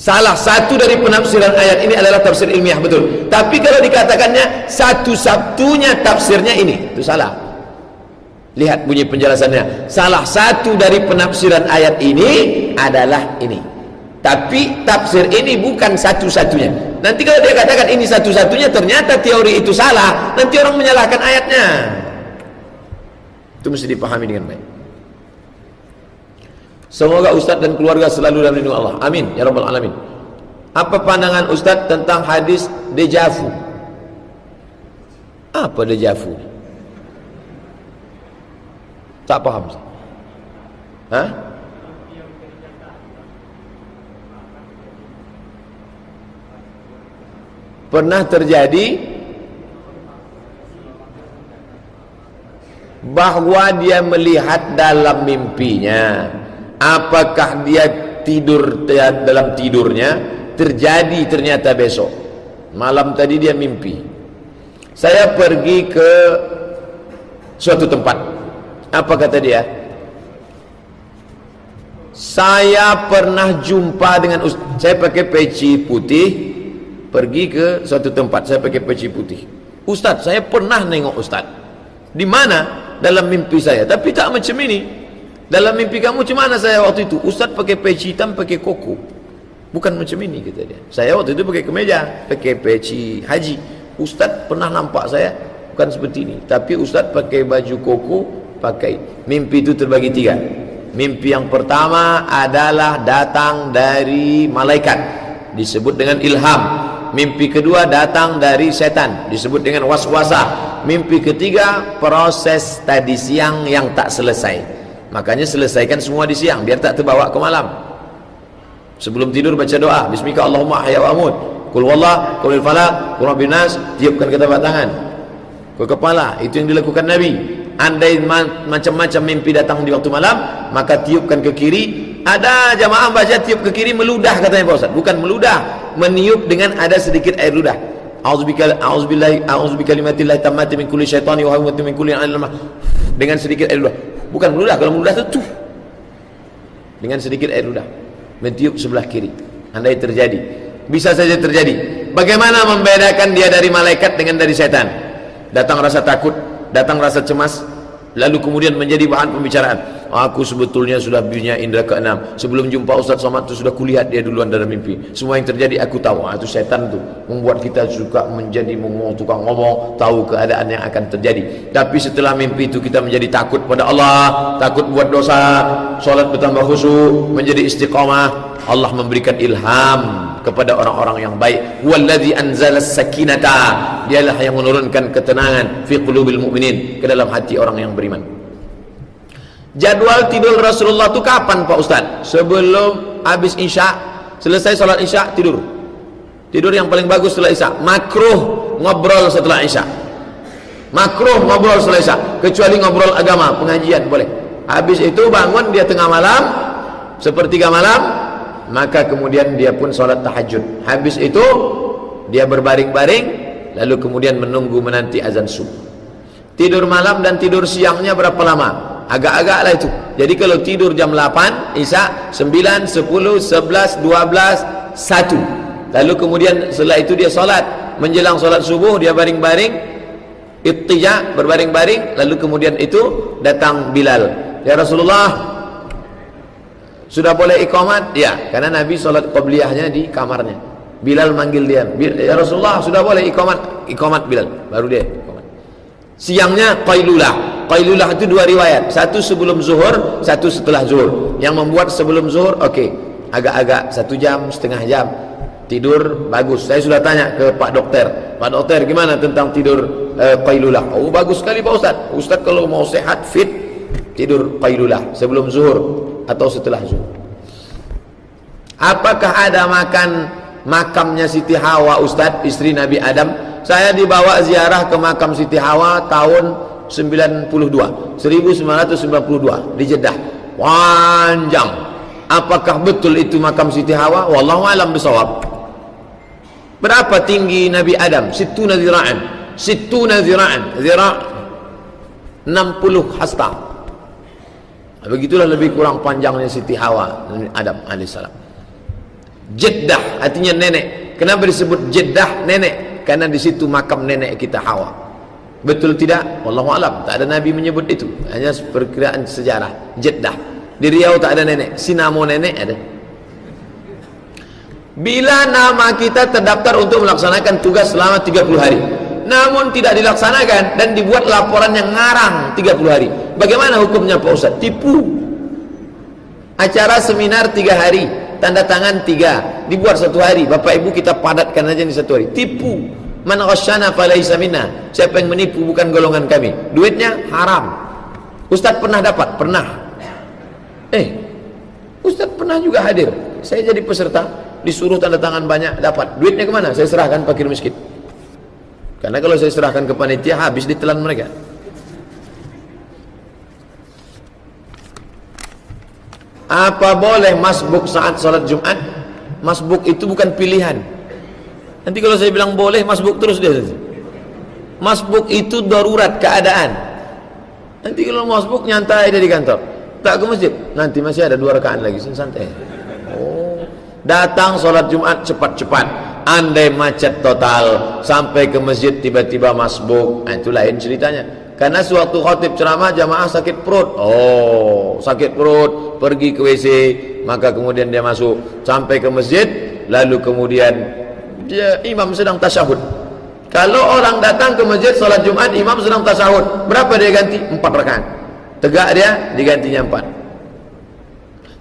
Salah satu dari penafsiran ayat ini adalah tafsir ilmiah, betul. Tapi kalau dikatakannya satu-satunya tafsirnya ini, itu salah. Lihat bunyi penjelasannya. Salah satu dari penafsiran ayat ini adalah ini. Tapi tafsir ini bukan satu-satunya. Nanti kalau dia katakan ini satu-satunya, ternyata teori itu salah, nanti orang menyalahkan ayatnya. Itu mesti dipahami dengan baik. Semoga Ustaz dan keluarga selalu dalam lindungan Allah. Amin ya rabbal alamin. Apa pandangan Ustaz tentang hadis dejavu? Apa dejavu? Tak paham. Hah? Pernah terjadi bahwa dia melihat dalam mimpinya. Apakah dia tidur dalam tidurnya? Terjadi ternyata besok malam tadi dia mimpi, saya pergi ke suatu tempat. Apa kata dia? Saya pernah jumpa dengan saya pakai peci putih, pergi ke suatu tempat, saya pakai peci putih. Ustaz, saya pernah nengok Ustaz. Di mana? Dalam mimpi saya. Tapi tak macam ini. Dalam mimpi kamu macam mana saya waktu itu? Ustaz pakai peci hitam, pakai koko. Bukan macam ini, kata dia. Saya waktu itu pakai kemeja, pakai peci haji. Ustaz pernah nampak saya bukan seperti ini. Tapi Ustaz pakai baju koko, pakai. Mimpi itu terbagi 3. Mimpi yang pertama adalah datang dari malaikat, disebut dengan ilham. Mimpi kedua datang dari setan, disebut dengan waswasah. Mimpi ketiga proses tadi siang yang tak selesai. Makanya selesaikan semua di siang biar tak terbawa ke malam. Sebelum tidur baca doa, bismika Allahumma ahya wa amut, qul wallah, qul falaq, qul rabbin nas, tiupkan ke telapak tangan, ke kepala. Itu yang dilakukan Nabi. Andai macam-macam mimpi datang di waktu malam, maka tiupkan ke kiri. Ada jamaah baca tiup ke kiri meludah, katanya Pak Ustaz. Bukan meludah, meniup dengan ada sedikit air ludah. A'udzubillahi kalimatillah tammati min kulli syaitani wa hammatin min kulli alim. Dengan sedikit air ludah. Bukan meludah, kalau meludah itu dengan sedikit air ludah mentiup sebelah kiri. Andai terjadi, bisa saja terjadi. Bagaimana membedakan dia dari malaikat dengan dari setan? Datang rasa takut, datang rasa cemas, lalu kemudian menjadi bahan pembicaraan. Aku sebetulnya sudah punya indera keenam. Sebelum jumpa Ustaz Somad itu sudah kulihat dia duluan dalam mimpi. Semua yang terjadi aku tahu. Itu setan tuh membuat kita suka menjadi tukang ngomong, tahu keadaan yang akan terjadi. Tapi setelah mimpi itu kita menjadi takut pada Allah, takut buat dosa, solat bertambah khusyuk, menjadi istiqamah. Allah memberikan ilham kepada orang-orang yang baik. Wallazi anzalas sakinata, dialah yang menurunkan ketenangan fi qulubil mu'minin, ke dalam hati orang yang beriman. Jadwal tidur Rasulullah itu kapan Pak Ustaz? Sebelum habis Isya, selesai sholat Isya tidur. Tidur yang paling bagus setelah Isya. Makruh ngobrol setelah Isya. Makruh ngobrol setelah Isya, kecuali ngobrol agama, pengajian boleh. Habis itu bangun dia tengah malam, sepertiga malam, maka kemudian dia pun sholat tahajud. Habis itu dia berbaring-baring, lalu kemudian menunggu menanti azan subuh. Tidur malam dan tidur siangnya berapa lama? Agak-agak lah itu. Jadi kalau tidur jam 8 Isya, 9, 10, 11, 12, 1. Lalu kemudian setelah itu dia sholat. Menjelang sholat subuh dia baring-baring, ittija, berbaring-baring. Lalu kemudian itu datang Bilal. Ya Rasulullah, sudah boleh iqamat? Ya, karena Nabi sholat qabliyahnya di kamarnya. Bilal manggil dia, ya Rasulullah sudah boleh iqamat? Iqamat Bilal, baru dia iqamat. Siangnya qailulah. Qailulah itu dua riwayat, satu sebelum zuhur, satu setelah zuhur. Yang membuat sebelum zuhur, oke, agak-agak 1 jam, setengah jam tidur bagus. Saya sudah tanya ke Pak Dokter, Pak Dokter gimana tentang tidur qailulah? Oh bagus sekali Pak Ustaz. Ustaz kalau mau sehat fit, tidur qailulah sebelum zuhur atau setelah zuhur. Apakah ada makan makamnya Siti Hawa Ustaz, istri Nabi Adam? Saya dibawa ziarah ke makam Siti Hawa tahun 1992 di Jeddah. Panjang. Apakah betul itu makam Siti Hawa? Wallahu alam bisawab. Berapa tinggi Nabi Adam? Sittuna zira'an. Sittuna zira'an. Zira' 60 hasta. Begitulah lebih kurang panjangnya Siti Hawa Nabi Adam alaihissalam. Jeddah artinya nenek. Kenapa disebut Jeddah nenek? Karena di situ makam nenek kita Hawa. Betul tidak? Wallahu alam. Tak ada Nabi menyebut itu. Hanya perkiraan sejarah. Jeddah. Di Riau tak ada nenek. Sinamo nenek ada. Bila nama kita terdaftar untuk melaksanakan tugas selama 30 hari, namun tidak dilaksanakan dan dibuat laporan yang ngarang 30 hari, bagaimana hukumnya Pak Ustaz? Tipu. Acara seminar 3 hari, tanda tangan 3, dibuat 1 hari. Bapak Ibu kita padatkan aja di 1 hari. Tipu. Man ghasyana falaysa minna. Siapa yang menipu bukan golongan kami. Duitnya haram. Ustaz pernah dapat? Pernah. Ustaz pernah juga hadir. Saya jadi peserta, disuruh tanda tangan banyak, dapat. Duitnya kemana? Saya serahkan fakir miskin. Karena kalau saya serahkan ke panitia, habis ditelan mereka. Apa boleh masbuk saat sholat Jumat? Masbuk itu bukan pilihan. Nanti kalau saya bilang boleh, masbuk terus dia. Masbuk itu darurat, keadaan. Nanti kalau masbuk nyantai dia di kantor, tak ke masjid, nanti masih ada 2 rakaat lagi, santai. Oh, datang sholat Jumat cepat-cepat. Andai macet total sampai ke masjid tiba-tiba masbuk, itu lain ceritanya. Karena suatu khotib ceramah jamaah sakit perut. Oh, sakit perut, pergi ke WC, maka kemudian dia masuk sampai ke masjid, lalu kemudian imam sedang tasyahud. Kalau orang datang ke masjid salat Jumat, imam sedang tasyahud, berapa dia ganti? 4 rakaat. Tegak dia, digantinya 4.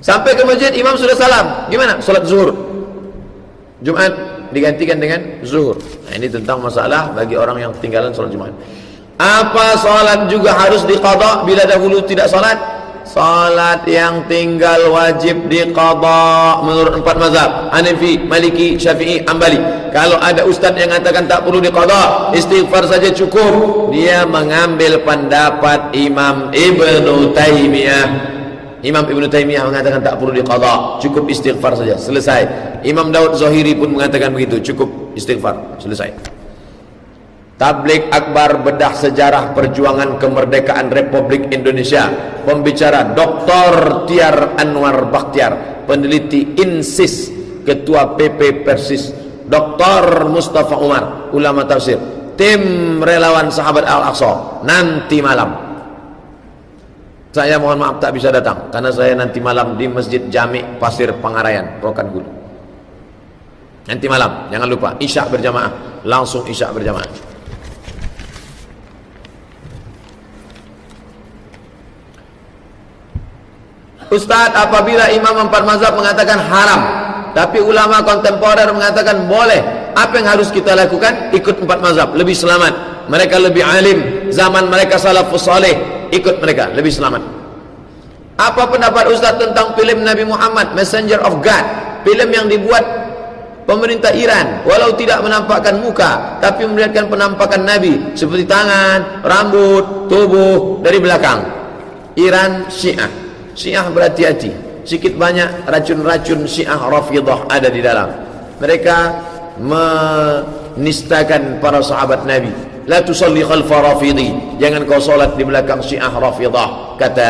Sampai ke masjid, imam sudah salam. Gimana? Salat zuhur. Jumat digantikan dengan zuhur. Nah, ini tentang masalah bagi orang yang ketinggalan salat Jumat. Apa salat juga harus diqadha bila dahulu tidak salat? Salat yang tinggal wajib diqadha menurut 4 mazhab, Hanafi, Maliki, Syafi'i, Hambali. Kalau ada ustaz yang mengatakan tak perlu diqadha, istighfar saja cukup, dia mengambil pendapat Imam Ibnu Taimiyah. Imam Ibnu Taimiyah mengatakan tak perlu diqadha, cukup istighfar saja, selesai. Imam Daud Zahiri pun mengatakan begitu, cukup istighfar, selesai. Tabligh Akbar bedah sejarah perjuangan kemerdekaan Republik Indonesia. Pembicara Dr. Tiar Anwar Bakhtiar, peneliti INSIS, ketua PP Persis. Dr. Mustafa Umar, ulama tafsir. Tim relawan sahabat Al-Aqsa nanti malam. Saya mohon maaf tak bisa datang karena saya nanti malam di Masjid Jami Pasir Pangarayan, Rokan Hulu. Nanti malam, jangan lupa Isya berjamaah, langsung Isya berjamaah. Ustaz, apabila imam empat mazhab mengatakan haram, tapi ulama kontemporer mengatakan boleh, apa yang harus kita lakukan? Ikut empat mazhab, lebih selamat. Mereka lebih alim, zaman mereka salafus saleh, ikut mereka, lebih selamat. Apa pendapat Ustaz tentang film Nabi Muhammad, Messenger of God, film yang dibuat pemerintah Iran, walau tidak menampakkan muka, tapi memperlihatkan penampakan Nabi, seperti tangan, rambut, tubuh dari belakang. Iran Syiah. Syiah berhati-hati, sedikit banyak racun-racun Syiah Rafidah ada di dalam. Mereka menistakan para sahabat Nabi. La tusalli khalfa Rafidi, jangan kau solat di belakang Syiah Rafidah, kata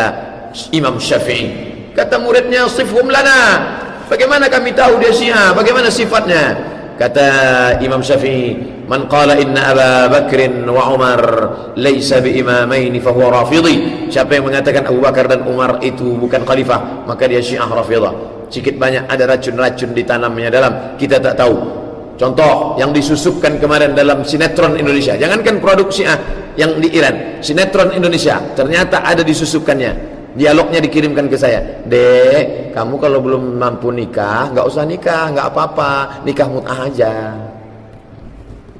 Imam Syafi'i. Kata muridnya, sifhum lana, bagaimana kami tahu dia Syiah, bagaimana sifatnya? Kata Imam Syafi'i, man qala inna Aba Bakrin wa Umar laysa bi imamaini fa huwa rafidhi. Siapa yang mengatakan Abu Bakar dan Umar itu bukan khalifah, maka dia Syiah Rafidah. Sedikit banyak ada racun-racun ditanamnya dalam, kita tak tahu. Contoh yang disusupkan kemarin dalam sinetron Indonesia, jangankan produk Syiah yang di Iran, sinetron Indonesia ternyata ada disusupkannya. Dialognya dikirimkan ke saya, Dek, kamu kalau belum mampu nikah, nggak usah nikah, nggak apa-apa, nikah mut'ah aja.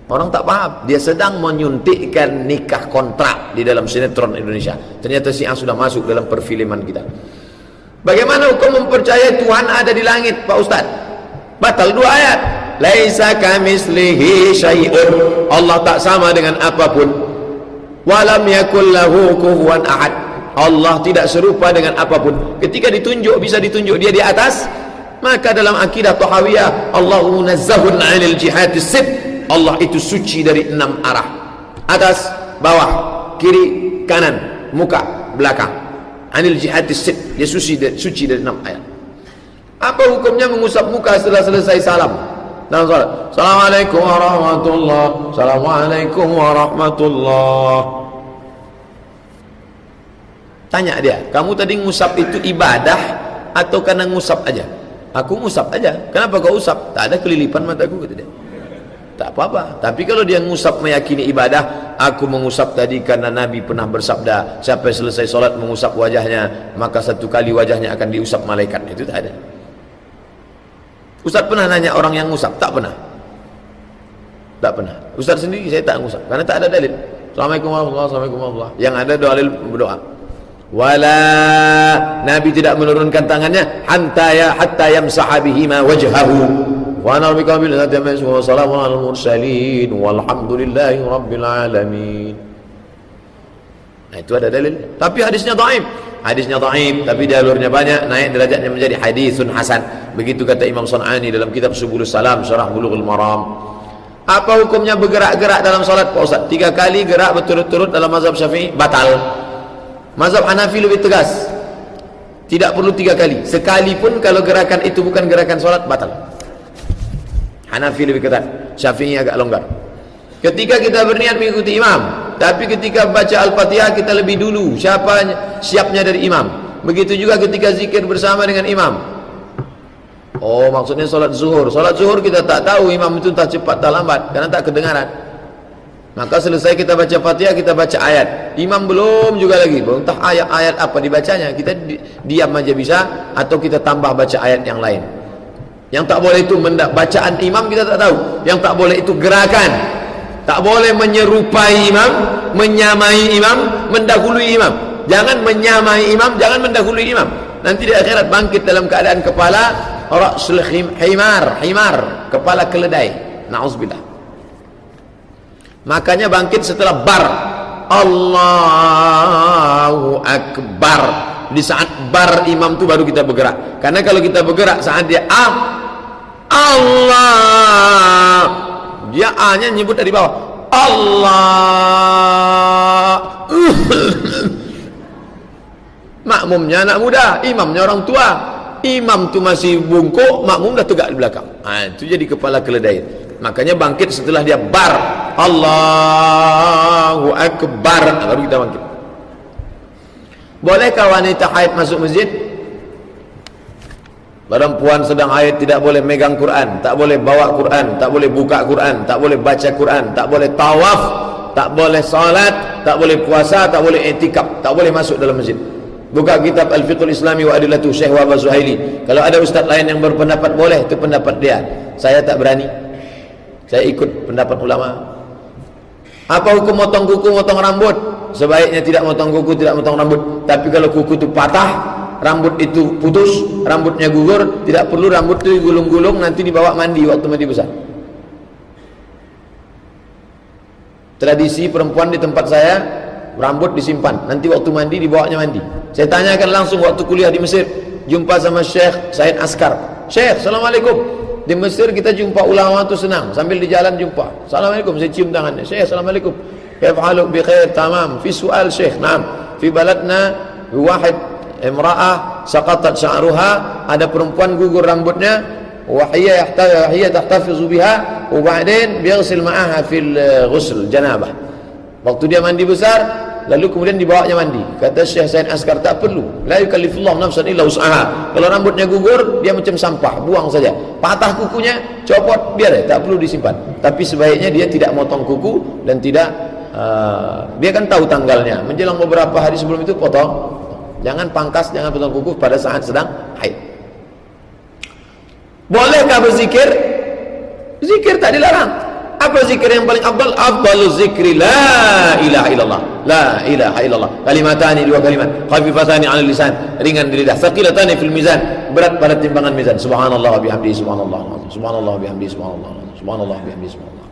Orang tak paham, dia sedang menyuntikkan nikah kontrak di dalam sinetron Indonesia. Ternyata Syiah sudah masuk dalam perfilman kita. Bagaimana hukum mempercayai Tuhan ada di langit, Pak Ustaz? Batal dua ayat. Laisa kamislihi syai'un, Allah tak sama dengan apapun. Walam yakul lahu kufuwan ahad, Allah tidak serupa dengan apapun. Ketika ditunjuk, bisa ditunjuk dia di atas, maka dalam akidah Tahawiyah, Allahu munazzahun 'anil jihatis sib, Allah itu suci dari 6 arah. Atas, bawah, kiri, kanan, muka, belakang. 'Anil jihatis sib, dia suci dari 6 ayat. Apa hukumnya mengusap muka setelah selesai salam? Dalam salat, Assalamualaikum warahmatullahi, Assalamualaikum warahmatullahi. Tanya dia, kamu tadi ngusap itu ibadah atau karena ngusap aja? Aku ngusap aja. Kenapa kau usap? Tak ada kelilipan mataku, kata dia. Tak apa-apa. Tapi kalau dia ngusap meyakini ibadah, aku mengusap tadi karena Nabi pernah bersabda, siapa yang selesai solat mengusap wajahnya, maka 1 kali wajahnya akan diusap malaikat. Itu tak ada. Ustaz pernah nanya orang yang ngusap? Tak pernah. Tak pernah. Ustaz sendiri saya tak ngusap karena tak ada dalil. Assalamualaikum warahmatullahi wabarakatuh. Yang ada dalil berdoa. Wala, Nabi tidak menurunkan tangannya hatta yamsaha bihima wajhahu. Wa ana rabbika bil izzati wa salamun alal mursalin walhamdulillahi rabbil alamin. Nah, itu ada dalil. Tapi hadisnya dhaif. Hadisnya dhaif tapi jalurnya banyak, naik derajatnya menjadi hadisun hasan. Begitu kata Imam Sun'ani dalam kitab Subulus Salam Syarah Bulughul Maram. Apa hukumnya bergerak-gerak dalam salat, Pak Ustaz? 3 kali gerak berturut-turut dalam mazhab Syafi'i batal. Mazhab Hanafi lebih tegas, tidak perlu 3 kali. Sekalipun kalau gerakan itu bukan gerakan solat, batal. Hanafi lebih ketat, Syafi'i agak longgar. Ketika kita berniat mengikuti imam, tapi ketika baca Al-Fatihah kita lebih dulu siapnya dari imam. Begitu juga ketika zikir bersama dengan imam. Oh, maksudnya solat zuhur. Solat zuhur kita tak tahu imam itu entah cepat tak lambat karena tak kedengaran. Maka selesai kita baca Fatihah, kita baca ayat. Imam belum juga lagi, entah ayat-ayat apa dibacanya. Kita diam aja bisa, atau kita tambah baca ayat yang lain. Yang tak boleh itu bacaan imam kita tak tahu. Yang tak boleh itu gerakan. Tak boleh menyerupai imam, menyamai imam, mendahului imam. Jangan menyamai imam, jangan mendahului imam. Nanti di akhirat bangkit dalam keadaan kepala ra'sul himar, kepala keledai. Na'udzubillah. Makanya bangkit setelah bar, Allahu Akbar. Di saat bar imam itu baru kita bergerak. Karena kalau kita bergerak saat dia Allah, dia A-nya nyebut dari bawah. Allah. Makmumnya anak muda, imamnya orang tua. Imam tu masih bungkuk, makmum dah tegak di belakang. Itu jadi kepala keledai. Makanya bangkit setelah dia bar, Allahu Akbar, baru kita bangkit. Bolehkah wanita haid masuk masjid? Perempuan sedang haid tidak boleh megang Quran, tak boleh bawa Quran, tak boleh buka Quran, tak boleh baca Quran, tak boleh tawaf, tak boleh salat, tak boleh puasa, tak boleh i'tikaf, tak boleh masuk dalam masjid. Buka kitab Al-Fiqhul Islami wa Adillatu Syekh Wahab Zuhaili. Kalau ada ustaz lain yang berpendapat boleh, itu pendapat dia. Saya tak berani. Saya ikut pendapat ulama. Apa hukum motong kuku, motong rambut? Sebaiknya tidak motong kuku, tidak motong rambut. Tapi kalau kuku itu patah, rambut itu putus, rambutnya gugur, tidak perlu rambut itu digulung-gulung, nanti dibawa mandi waktu mandi besar. Tradisi perempuan di tempat saya, rambut disimpan, nanti waktu mandi dibawanya mandi. Saya tanyakan langsung waktu kuliah di Mesir, jumpa sama Syekh Said Askar. Syekh, Assalamualaikum. Di Mesir kita jumpa ulama tu senang, sambil di jalan jumpa. Assalamualaikum, saya cium tangannya. Syekh, Assalamualaikum. Kaif haluk bi khair? Tamam. Fi soal Syekh. Naam. Fi baladna wahid imra'ah saqatat sya'ruha, ada perempuan gugur rambutnya, wa hiya tahtafizu biha wa ba'din bighsil ma'aha fil ghusl janabah. Waktu dia mandi besar, lalu kemudian dibawanya mandi. Kata Syekh Said Askar, tak perlu. La yukallifullahu nafsan illa wus'aha. Kalau rambutnya gugur, dia macam sampah, buang saja. Patah kukunya, copot, biar tak perlu disimpan. Tapi sebaiknya dia tidak motong kuku dan tidak dia kan tahu tanggalnya. Menjelang beberapa hari sebelum itu potong. Jangan pangkas, jangan potong kuku pada saat sedang haid. Bolehkah berzikir? Zikir tak dilarang. Apa zikir yang paling afdal? Afdalu zikri la ilaha illallah. La ilaha illallah. Kalimatani, dua kalimat. Khafifatani 'alal lisan, ringan di lidah. Thaqilatani fil mizan, berat pada timbangan mizan. Subhanallah wa bihamdihi, subhanallah. Subhanallah wa bihamdihi, subhanallah. Subhanallah wa bihamdihi, subhanallah.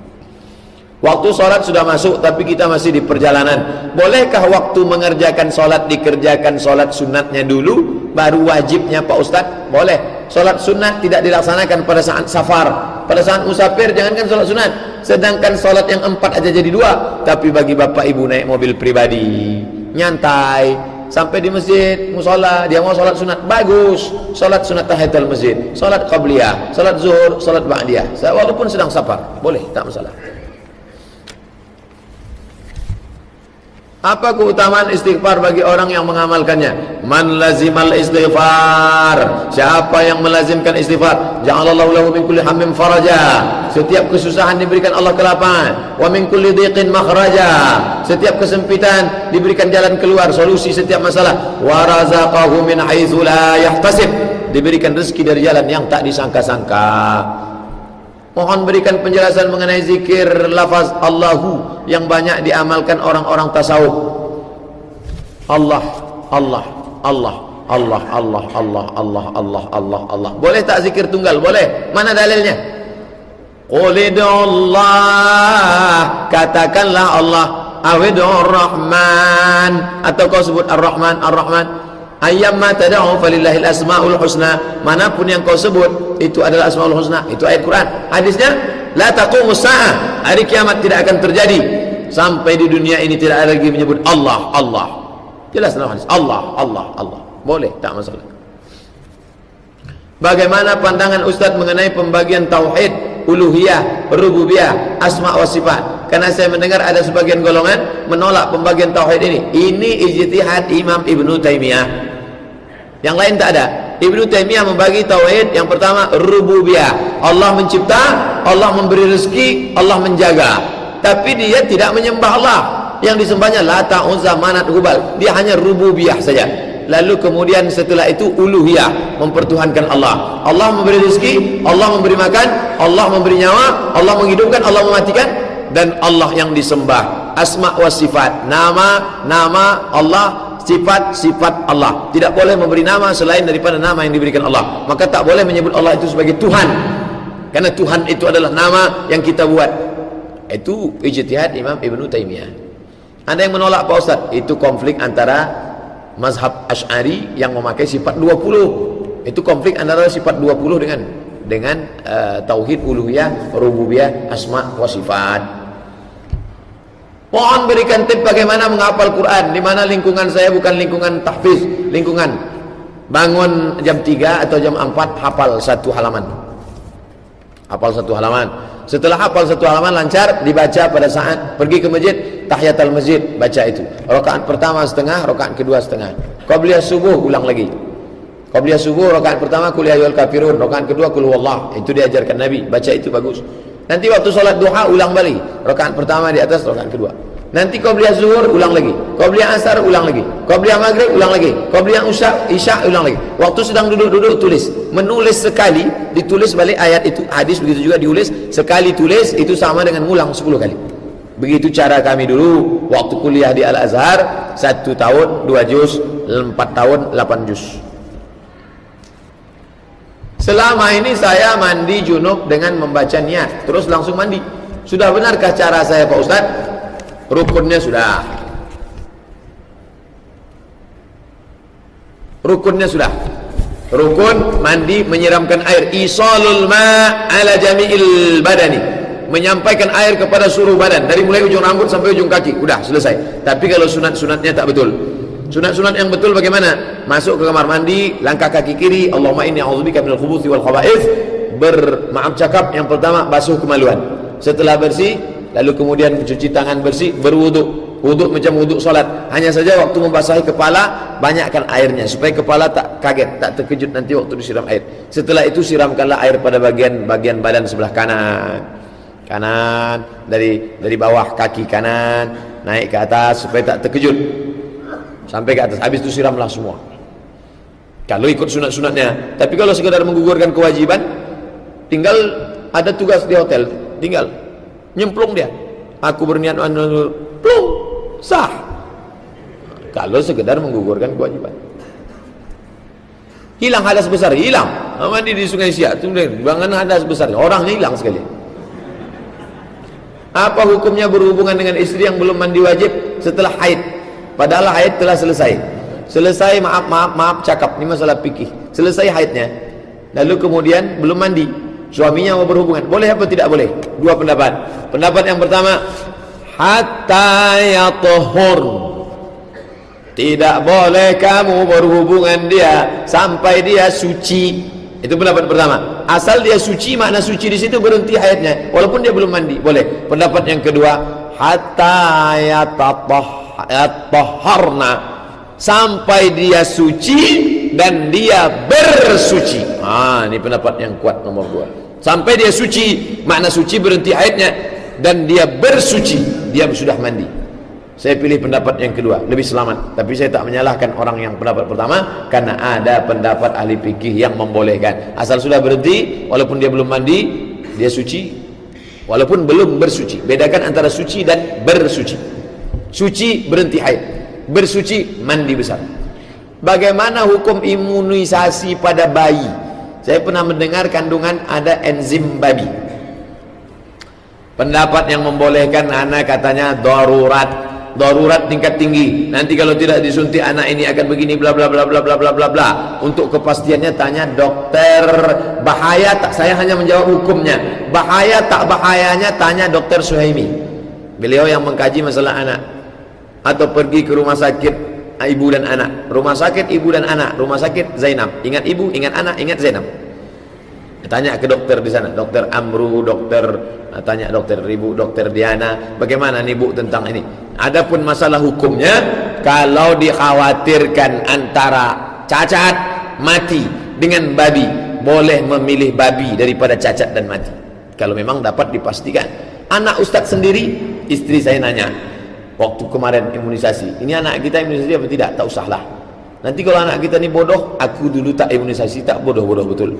Waktu sholat sudah masuk, tapi kita masih di perjalanan. Bolehkah waktu mengerjakan sholat dikerjakan sholat sunatnya dulu, baru wajibnya Pak Ustadz? Boleh. Sholat sunat tidak dilaksanakan pada saat safar, pada saat musafir jangankan sholat sunat. Sedangkan sholat yang 4 aja jadi 2. Tapi bagi bapak ibu naik mobil pribadi, nyantai, sampai di masjid, musola, dia mau sholat sunat, bagus. Sholat sunat tahiyatul masjid, sholat qabliyah, sholat zuhur, sholat ba'diyah, walaupun sedang safar, boleh, tak masalah. Apa keutamaan istighfar bagi orang yang mengamalkannya? Man lazimal istighfar, siapa yang melazimkan istighfar, ja'alallahu lahu min kulli hammin faraja, setiap kesusahan diberikan Allah kelapangan, wa min kulli dhiqin makhraja, setiap kesempitan diberikan jalan keluar, solusi setiap masalah, wa razaqahu min haitsu la yahtasib, diberikan rezeki dari jalan yang tak disangka-sangka. Mohon berikan penjelasan mengenai zikir lafaz Allahu yang banyak diamalkan orang-orang tasawuf. Allah, Allah, Allah, Allah, Allah, Allah, Allah, Allah, Allah, Allah. Boleh tak zikir tunggal? Boleh. Mana dalilnya? Qulidullah, katakanlah Allah, awidur Rahman, atau kau sebut Ar-Rahman, Ar-Rahman. Ayyamma tad'u falillahil asmaul husna, manapun yang kau sebut itu adalah asmaul husna. Itu ayat Quran. Hadisnya la taqumus saah, hari kiamat tidak akan terjadi sampai di dunia ini tidak ada lagi menyebut Allah, Allah. Jelas dalam hadis Allah, Allah, Allah. Boleh, tak masalah. Bagaimana pandangan Ustaz mengenai pembagian tauhid, uluhiyah, rububiyah, asma wa sifat? Karena saya mendengar ada sebagian golongan menolak pembagian tauhid ini. Ini ijtihad Imam Ibnu Taimiyah. Yang lain tak ada. Ibnu Taimiyah membagi tauhid, yang pertama rububiyah. Allah mencipta, Allah memberi rezeki, Allah menjaga. Tapi dia tidak menyembah Allah. Yang disembahnya Lata, Uzza, Manat, Hubal. Dia hanya rububiyah saja. Lalu kemudian setelah itu uluhiyah, mempertuhankan Allah. Allah memberi rezeki, Allah memberi makan, Allah memberi nyawa, Allah menghidupkan, Allah mematikan, dan Allah yang disembah. Asma wa sifat, nama Allah, sifat Allah. Tidak boleh memberi nama selain daripada nama yang diberikan Allah. Maka tak boleh menyebut Allah itu sebagai Tuhan, karena Tuhan itu adalah nama yang kita buat. Itu ijtihad Imam Ibnu Taimiyah. Ada yang menolak Pak Ustaz, itu konflik antara mazhab Asy'ari yang memakai sifat 20. Itu konflik antara sifat 20 dengan tauhid uluhiyah, rububiyah, asma wa sifat. Mohon berikan tip bagaimana menghafal Quran, di mana lingkungan saya bukan lingkungan tahfiz, lingkungan bangun jam 3 atau jam 4 hafal satu halaman. Hafal satu halaman. Setelah hafal satu halaman lancar, dibaca pada saat pergi ke masjid, tahiyatul masjid, baca itu. Rakaat pertama setengah, rakaat kedua setengah. Qabliyah subuh ulang lagi. Qabliyah subuh rakaat pertama qul ya ayyuhal kafirun, rakaat kedua qul huwallah. Itu diajarkan Nabi, baca itu bagus. Nanti waktu sholat duha ulang balik. Rakaat pertama di atas, rakaat kedua. Nanti qabliyah zuhur ulang lagi. Qabliyah asar ulang lagi. Qabliyah maghrib ulang lagi. Qabliyah isya ulang lagi. Waktu sedang duduk-duduk tulis. Menulis sekali, ditulis balik ayat itu. Hadis begitu juga diulis. Sekali tulis itu sama dengan ngulang 10 kali. Begitu cara kami dulu waktu kuliah di Al-Azhar, 1 tahun 2 juz, 4 tahun 8 juz. Selama ini saya mandi junub dengan membaca niat, terus langsung mandi. Sudah benarkah cara saya Pak Ustaz? Rukunnya sudah. Rukunnya sudah. Rukun mandi menyiramkan air, isalul ma ala jami'il badani. Menyampaikan air kepada seluruh badan dari mulai ujung rambut sampai ujung kaki. Udah selesai. Tapi kalau sunat-sunatnya tak betul. Sunat-sunat yang betul bagaimana? Masuk ke kamar mandi, langkah kaki kiri, Allahumma inni a'udzubika minal khubuthi wal khaba'ith. Bermaaf cakap yang pertama, basuh kemaluan. Setelah bersih, lalu kemudian mencuci tangan bersih, berwuduk. Wuduk macam wuduk solat. Hanya saja waktu membasahi kepala, banyakkan airnya supaya kepala tak kaget, tak terkejut nanti waktu disiram air. Setelah itu siramkanlah air pada bagian badan sebelah kanan. Kanan dari bawah kaki kanan naik ke atas supaya tak terkejut. Sampai ke atas, habis itu siramlah semua kalau ikut sunat-sunatnya. Tapi kalau sekedar menggugurkan kewajiban, tinggal ada tugas di hotel, tinggal nyemplung dia, aku berniat plung, sah. Kalau sekedar menggugurkan kewajiban, hilang hadas besar, hilang. Mandi di Sungai Siak, bangan hadas besar, orangnya hilang sekali. Apa hukumnya berhubungan dengan istri yang belum mandi wajib setelah haid? Padahal haid telah selesai, maaf cakap, ini masalah fikih. Selesai haidnya, lalu kemudian belum mandi, suaminya mau berhubungan, boleh apa tidak boleh? Dua pendapat. Pendapat yang pertama, hatta yatahhur, tidak boleh kamu berhubungan dia sampai dia suci. Itu pendapat pertama. Asal dia suci, makna suci di situ berhenti haidnya, walaupun dia belum mandi, boleh. Pendapat yang kedua, hatta yatahharna, sampai dia suci dan dia bersuci. Ini pendapat yang kuat nomor 2. Sampai dia suci, makna suci berhenti haidnya, dan dia bersuci, dia sudah mandi. Saya pilih pendapat yang kedua, lebih selamat. Tapi saya tak menyalahkan orang yang pendapat pertama, karena ada pendapat ahli fikih yang membolehkan. Asal sudah berhenti, walaupun dia belum mandi, dia suci, walaupun belum bersuci. Bedakan antara suci dan bersuci. Suci berhenti haid, bersuci mandi besar. Bagaimana hukum imunisasi pada bayi? Saya pernah mendengar kandungan ada enzim babi. Pendapat yang membolehkan anak katanya darurat tingkat tinggi. Nanti kalau tidak disuntik anak ini akan begini bla bla bla bla bla bla bla bla. Untuk kepastiannya tanya dokter. Bahaya tak? Saya hanya menjawab hukumnya. Bahaya tak bahayanya tanya dokter Suhaimi. Beliau yang mengkaji masalah anak. Atau pergi ke rumah sakit ibu dan anak. Rumah sakit ibu dan anak, rumah sakit Zainab. Ingat ibu, ingat anak, ingat Zainab. Tanya ke dokter di sana, dokter Amru, tanya dokter Ibu, dokter Diana, bagaimana nih Bu tentang ini. Adapun masalah hukumnya, kalau dikhawatirkan antara cacat mati dengan babi, boleh memilih babi daripada cacat dan mati. Kalau memang dapat dipastikan. Anak Ustadz sendiri, istri saya nanya, waktu kemarin imunisasi, ini anak kita imunisasi apa tidak? Tak usahlah. Nanti kalau anak kita ini bodoh, aku dulu tak imunisasi, tak bodoh-bodoh betul.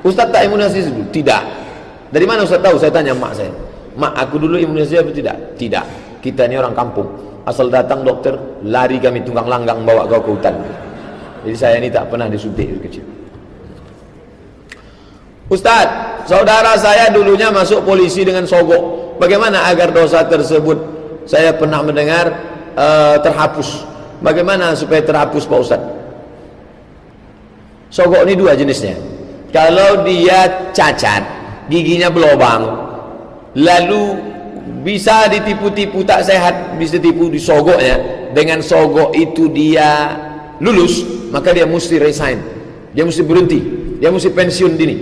Ustaz tak imunisasi dulu? Tidak. Dari mana Ustaz tahu? Saya tanya mak saya. Mak, aku dulu imunisasi apa tidak? Tidak. Kita ini orang kampung. Asal datang dokter, lari kami tunggang langgang bawa kau ke hutan. Jadi saya ini tak pernah disuntik dari kecil. Ustaz, saudara saya dulunya masuk polisi dengan sogok. Bagaimana agar dosa tersebut, saya pernah mendengar, terhapus. Bagaimana supaya terhapus Pak Ustaz? Sogok ini dua jenisnya. Kalau dia cacat, giginya berlubang, lalu bisa ditipu-tipu tak sehat, bisa tipu disogoknya. Dengan sogok itu dia lulus, maka dia mesti resign, dia mesti berhenti, dia mesti pensiun dini.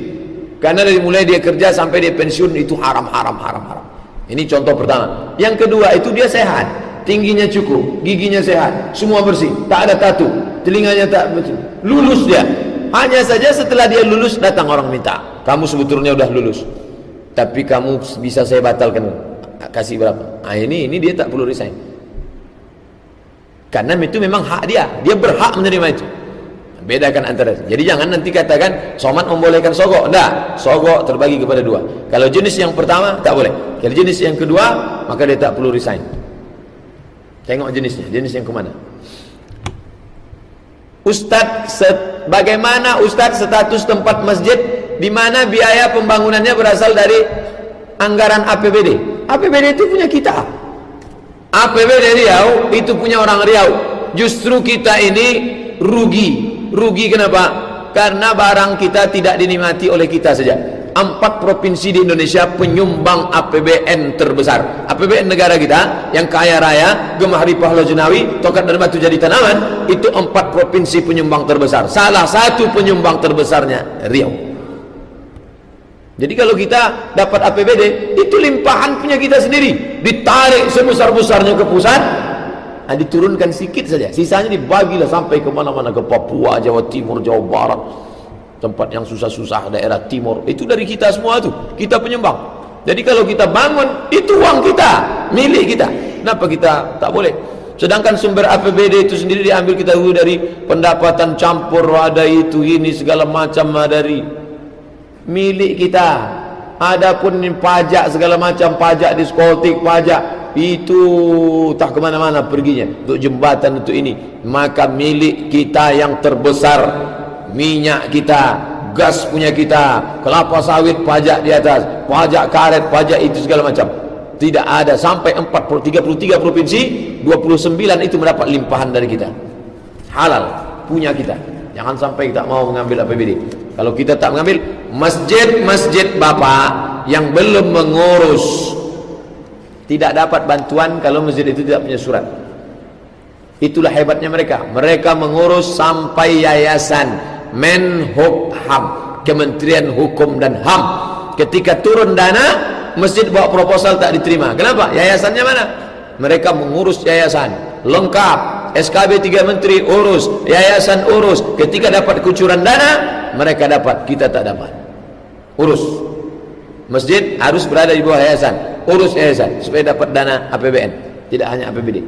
Karena dari mulai dia kerja sampai dia pensiun itu haram. Ini contoh pertama. Yang kedua itu dia sehat, tingginya cukup, giginya sehat, semua bersih, tak ada tatu, telinganya tak bersih, lulus dia. Hanya saja setelah dia lulus datang orang minta, kamu sebetulnya udah lulus, tapi kamu bisa saya batalkan, kasih berapa? Nah ini dia tak perlu resign, karena itu memang hak dia berhak menerima itu. Bedakan antara, jadi jangan nanti katakan somat membolehkan sogok. Enggak, sogok terbagi kepada dua. Kalau jenis yang pertama tak boleh, kalau jenis yang kedua maka dia tak perlu resign. Tengok jenisnya, jenis yang kemana. Ustadz, bagaimana Ustadz status tempat masjid di mana biaya pembangunannya berasal dari anggaran APBD? APBD itu punya kita. APBD Riau itu punya orang Riau. Justru kita ini rugi. Rugi kenapa? Karena barang kita tidak dinikmati oleh kita saja. 4 provinsi di Indonesia penyumbang APBN terbesar. APBN negara kita yang kaya raya, Gemah Ripah Lojunawi, Tokat dan Batu Jadi Tanaman, itu 4 provinsi penyumbang terbesar. Salah satu penyumbang terbesarnya Riau. Jadi kalau kita dapat APBD, itu limpahan punya kita sendiri, ditarik sebesar-besarnya ke pusat, nah, diturunkan sedikit saja, sisanya dibagilah sampai kemana-mana, ke Papua, Jawa Timur, Jawa Barat, tempat yang susah-susah, daerah timur, itu dari kita semua tuh, kita penyumbang. Jadi kalau kita bangun, itu uang kita, milik kita. Kenapa kita tak boleh? Sedangkan sumber APBD itu sendiri diambil kita dari pendapatan campur, ada itu ini segala macam dari milik kita. Adapun pajak segala macam, pajak diskotik, pajak itu tak kemana-mana perginya, untuk jembatan, untuk ini. Maka milik kita yang terbesar, minyak kita, gas punya kita, kelapa sawit pajak di atas, pajak karet, pajak itu segala macam. Tidak ada, sampai 33 provinsi, 29 itu mendapat limpahan dari kita. Halal, punya kita. Jangan sampai kita mau mengambil APBD. Kalau kita tak mengambil, masjid-masjid Bapak yang belum mengurus tidak dapat bantuan kalau masjid itu tidak punya surat. Itulah hebatnya mereka. Mereka mengurus sampai yayasan Menhukham, Kementerian Hukum dan HAM. Ketika turun dana, masjid bawa proposal tak diterima. Kenapa? Yayasannya mana? Mereka mengurus yayasan lengkap. SKB 3 menteri urus, yayasan urus. Ketika dapat kucuran dana, mereka dapat, kita tak dapat. Urus. Masjid harus berada di bawah yayasan, urus yayasan supaya dapat dana APBN, tidak hanya APBD.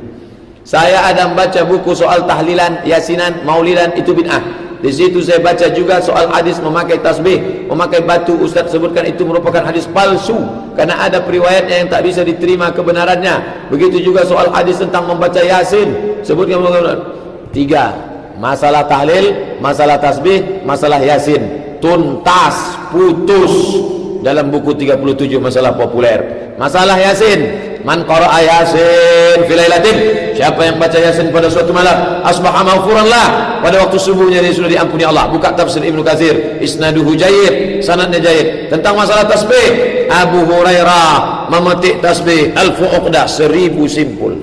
Saya ada membaca buku soal tahlilan, yasinan, maulidan, itu bid'ah. Di situ saya baca juga soal hadis memakai tasbih, memakai batu. Ustaz sebutkan itu merupakan hadis palsu karena ada periwayatnya yang tak bisa diterima kebenarannya. Begitu juga soal hadis tentang membaca yasin, sebutkan 3, masalah tahlil, masalah tasbih, masalah yasin, tuntas, putus dalam buku 37 masalah populer. Masalah yasin, man qara'a yasin fi lailatin, siapa yang baca yasin pada suatu malam, asbaha maghfuran lah, pada waktu subuhnya dia sudah diampuni Allah. Buka tafsir Ibnu Katsir, isnaduhu jayyid, sanadnya jayyid. Tentang masalah tasbih, Abu Hurairah memetik tasbih 1000 uqdah, 1000 simpul.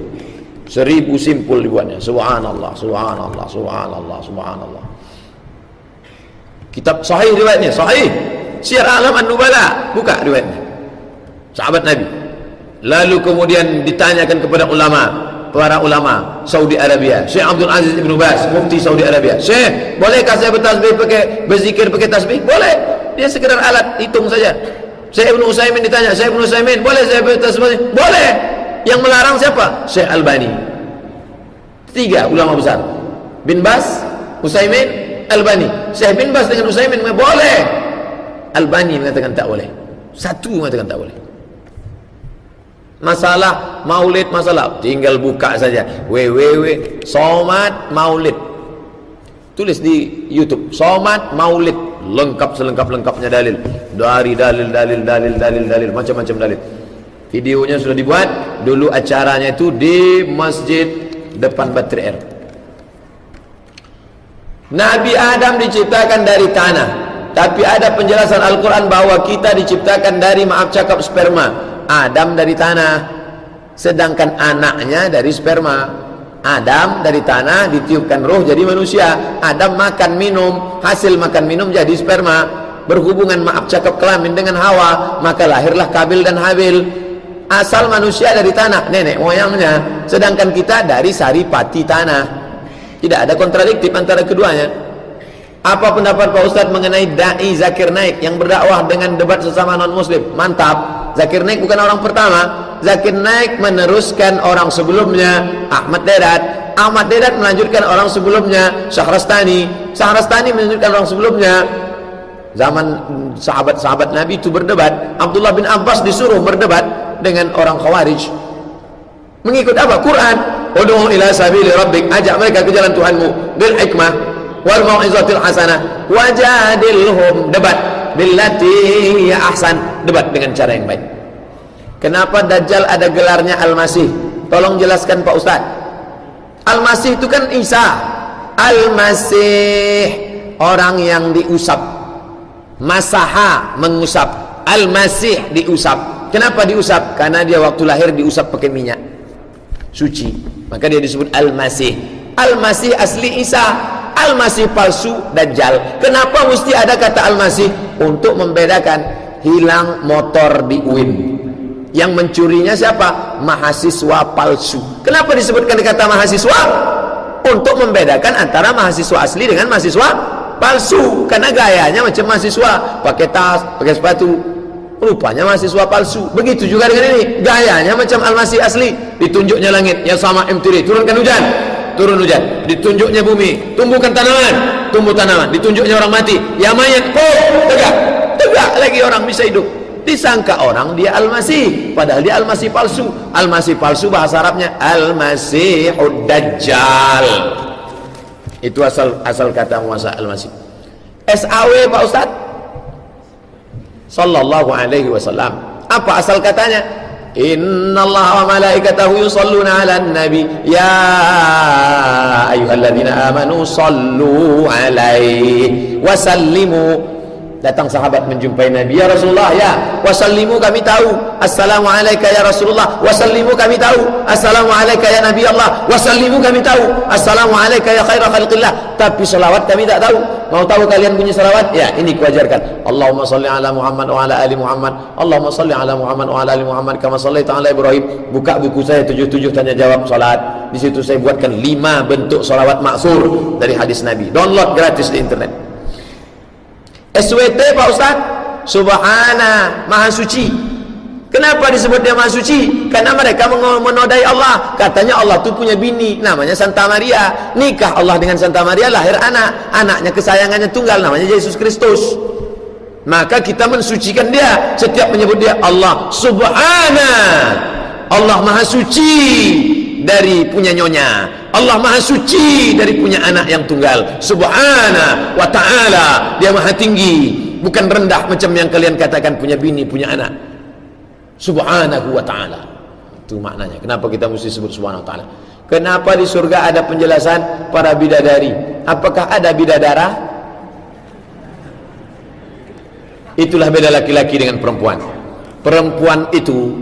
1000 simpul dibuatnya. Subhanallah, subhanallah, subhanallah, subhanallah. Kitab sahih riwayatnya, sahih. Syiar A'lam An-Nubala, buka riwayatnya. Sahabat Nabi. Lalu kemudian ditanyakan kepada ulama, para ulama Saudi Arabia, Syekh Abdul Aziz Ibn Baz, mufti Saudi Arabia. Syekh, bolehkah saya bertasbih berzikir pakai tasbih? Boleh. Dia sekedar alat hitung saja. Syekh Ibn Utsaimin ditanya, Syekh Ibn Utsaimin, boleh saya bertasbih? Boleh. Yang melarang siapa? Syekh Albani. 3 ulama besar. Bin Baz, Utsaimin, Albani. Syekh bin Baz dengan Utsaimin boleh. Albani mengatakan tak boleh. Satu mengatakan tak boleh. Masalah maulid, masalah tinggal buka saja somat maulid, tulis di YouTube somat maulid, lengkap selengkap-lengkapnya dalil, dari dalil macam-macam dalil. Videonya sudah dibuat. Dulu acaranya itu di masjid depan Batri Air. Nabi Adam diciptakan dari tanah, tapi ada penjelasan Al-Quran bahwa kita diciptakan dari, maaf cakap, sperma. Adam dari tanah, sedangkan anaknya dari sperma. Adam dari tanah ditiupkan roh jadi manusia. Adam makan minum, hasil makan minum jadi sperma, berhubungan maaf cakap kelamin dengan Hawa, maka lahirlah Kabil dan Habil. Asal manusia dari tanah, nenek moyangnya, sedangkan kita dari saripati tanah. Tidak ada kontradiktif antara keduanya. Apa pendapat Pak Ustadz mengenai Dai Zakir Naik yang berdakwah dengan debat sesama non muslim? Mantap. Zakir Naik bukan orang pertama. Zakir Naik meneruskan orang sebelumnya, Ahmad Dedat. Ahmad Dedat melanjutkan orang sebelumnya, Syahrastani. Syahrastani melanjutkan orang sebelumnya. Zaman sahabat-sahabat Nabi itu berdebat. Abdullah bin Abbas disuruh berdebat dengan orang Khawarij. Mengikut apa? Quran. Ud'u ila sabili rabbik, ajak mereka ke jalan Tuhanmu bil hikmah wal mau'izatil hasanah wajadilhum, debat billati ya ahsan, debat dengan cara yang baik. Kenapa Dajjal ada gelarnya Al-Masih? Tolong jelaskan Pak Ustaz. Al-Masih itu kan Isa. Al-Masih orang yang diusap. Masaha, mengusap. Al-Masih diusap. Kenapa diusap? Karena dia waktu lahir diusap pakai minyak suci, maka dia disebut Al-Masih. Al-Masih asli Isa. Al-Masih palsu Dajjal. Kenapa mesti ada kata Al-Masih? Untuk membedakan. Hilang motor di UIN, yang mencurinya siapa? Mahasiswa palsu. Kenapa disebutkan kata mahasiswa? Untuk membedakan antara mahasiswa asli dengan mahasiswa palsu. Karena gayanya macam mahasiswa, pakai tas, pakai sepatu, rupanya mahasiswa palsu. Begitu juga dengan ini, gayanya macam Al-Masih asli. Ditunjuknya langit yang sama M3, turunkan hujan, turun hujan. Ditunjuknya bumi, tumbuhkan tanaman, tumbuh tanaman. Ditunjuknya orang mati, ya mayat, tegak, tegak lagi orang bisa hidup. Disangka orang dia Al-Masih, padahal dia Al-Masih palsu. Al-Masih palsu bahasa Arabnya Al-Masihud Dajjal. Itu asal kata muasa Al-Masih. SAW Pak Ustaz, sallallahu alaihi wasallam. Apa asal katanya? Innallaha wa malaikatahu yusalluna 'alan nabi ya ayyuhalladzina amanu sallu 'alaihi wa sallimu. Datang sahabat menjumpai Nabi, ya Rasulullah, ya wasallimu, kami tahu assalamu alayka ya Rasulullah, wasallimu, kami tahu assalamu alayka ya Nabi Allah, wasallimu, kami tahu assalamu alayka ya khaira khalqillah, tapi salawat kami tak tahu. Mau tahu kalian bunyi salawat? Ya, ini kuajarkan. Allahumma salli ala Muhammad wa ala ali Muhammad, Allahumma salli ala Muhammad wa ala ali Muhammad kama sallaita ala Ibrahim. Buka buku saya 77 tanya jawab salat. Di situ saya buatkan 5 bentuk salawat maksur dari hadis Nabi. Download gratis di internet. SWT Pak Ustaz, Subhana, Maha Suci. Kenapa disebut dia Maha Suci? Karena mereka menodai Allah. Katanya Allah itu punya bini, namanya Santa Maria. Nikah Allah dengan Santa Maria, lahir anak. Anaknya kesayangannya tunggal, namanya Yesus Kristus. Maka kita mensucikan dia. Setiap menyebut dia Allah Subhana, Allah Maha Suci dari punya nyonya. Allah Maha Suci dari punya anak yang tunggal. Subhana wa ta'ala, dia Maha tinggi, bukan rendah macam yang kalian katakan punya bini, punya anak. Subhanahu wa ta'ala, itu maknanya. Kenapa kita mesti sebut subhanahu wa ta'ala? Kenapa di surga ada penjelasan para bidadari? Apakah ada bidadara? Itulah beda laki-laki dengan perempuan. Perempuan itu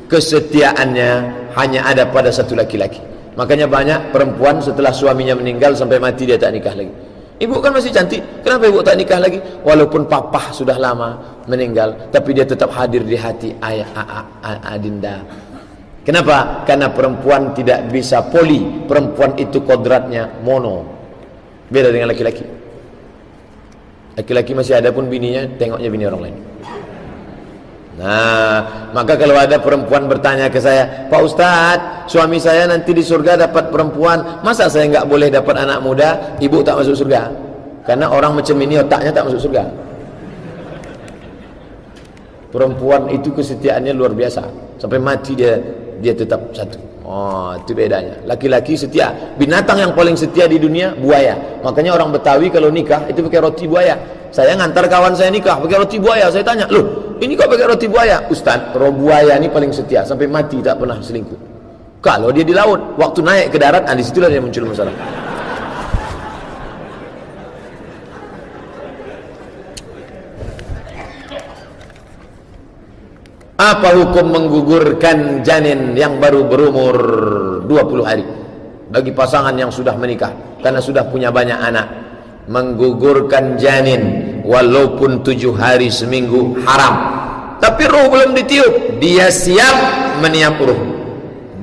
kesetiaannya hanya ada pada satu laki-laki. Makanya banyak perempuan setelah suaminya meninggal sampai mati dia tak nikah lagi. Ibu kan masih cantik, kenapa ibu tak nikah lagi? Walaupun papa sudah lama meninggal, tapi dia tetap hadir di hati ayah adinda. Kenapa? Karena perempuan tidak bisa poli. Perempuan itu kodratnya mono. Beda dengan laki-laki. Laki-laki masih ada pun bininya, tengoknya bini orang lain. Nah, maka kalau ada perempuan bertanya ke saya, Pak Ustadz, suami saya nanti di surga dapat perempuan, masa saya nggak boleh dapat anak muda? Ibu tak masuk surga, karena orang macam ini otaknya tak masuk surga. Perempuan itu kesetiaannya luar biasa, sampai mati dia tetap satu. Oh, itu bedanya. Laki-laki setia. Binatang yang paling setia di dunia buaya. Makanya orang Betawi kalau nikah itu pakai roti buaya. Saya ngantar kawan saya nikah pakai roti buaya. Saya tanya, loh, ini kok pakai roti buaya? Ustaz, roh buaya ini paling setia, sampai mati tak pernah selingkuh. Kalau dia di laut, waktu naik ke darat, di situlah dia muncul masalah. Apa hukum menggugurkan janin yang baru berumur 20 hari bagi pasangan yang sudah menikah karena sudah punya banyak anak? Menggugurkan janin walaupun 7 hari seminggu haram, tapi ruh belum ditiup, dia siap meniup ruh,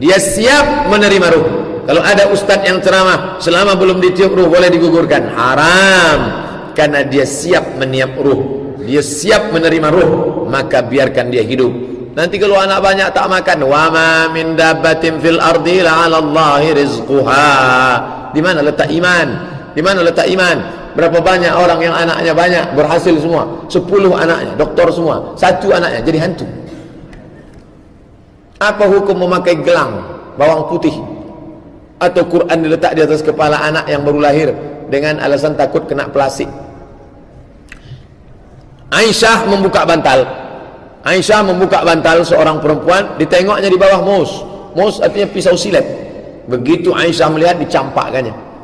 dia siap menerima ruh. Kalau ada ustadz yang ceramah selama belum ditiup ruh boleh digugurkan, haram, karena dia siap meniup ruh, dia siap menerima ruh, maka biarkan dia hidup. Nanti kalau anak banyak tak makan, wa ma min dabbatin fil ardi la 'ala Allahi rizquha. Di mana letak iman? Di mana letak iman? Berapa banyak orang yang anaknya banyak berhasil semua, 10 anaknya doktor semua, 1 anaknya jadi hantu. Apa hukum memakai gelang bawang putih atau Quran diletak di atas kepala anak yang baru lahir dengan alasan takut kena plastik? Aisyah membuka bantal seorang perempuan, ditengoknya di bawah mus. Mus artinya pisau silet. Begitu Aisyah melihat, dicampakkannya.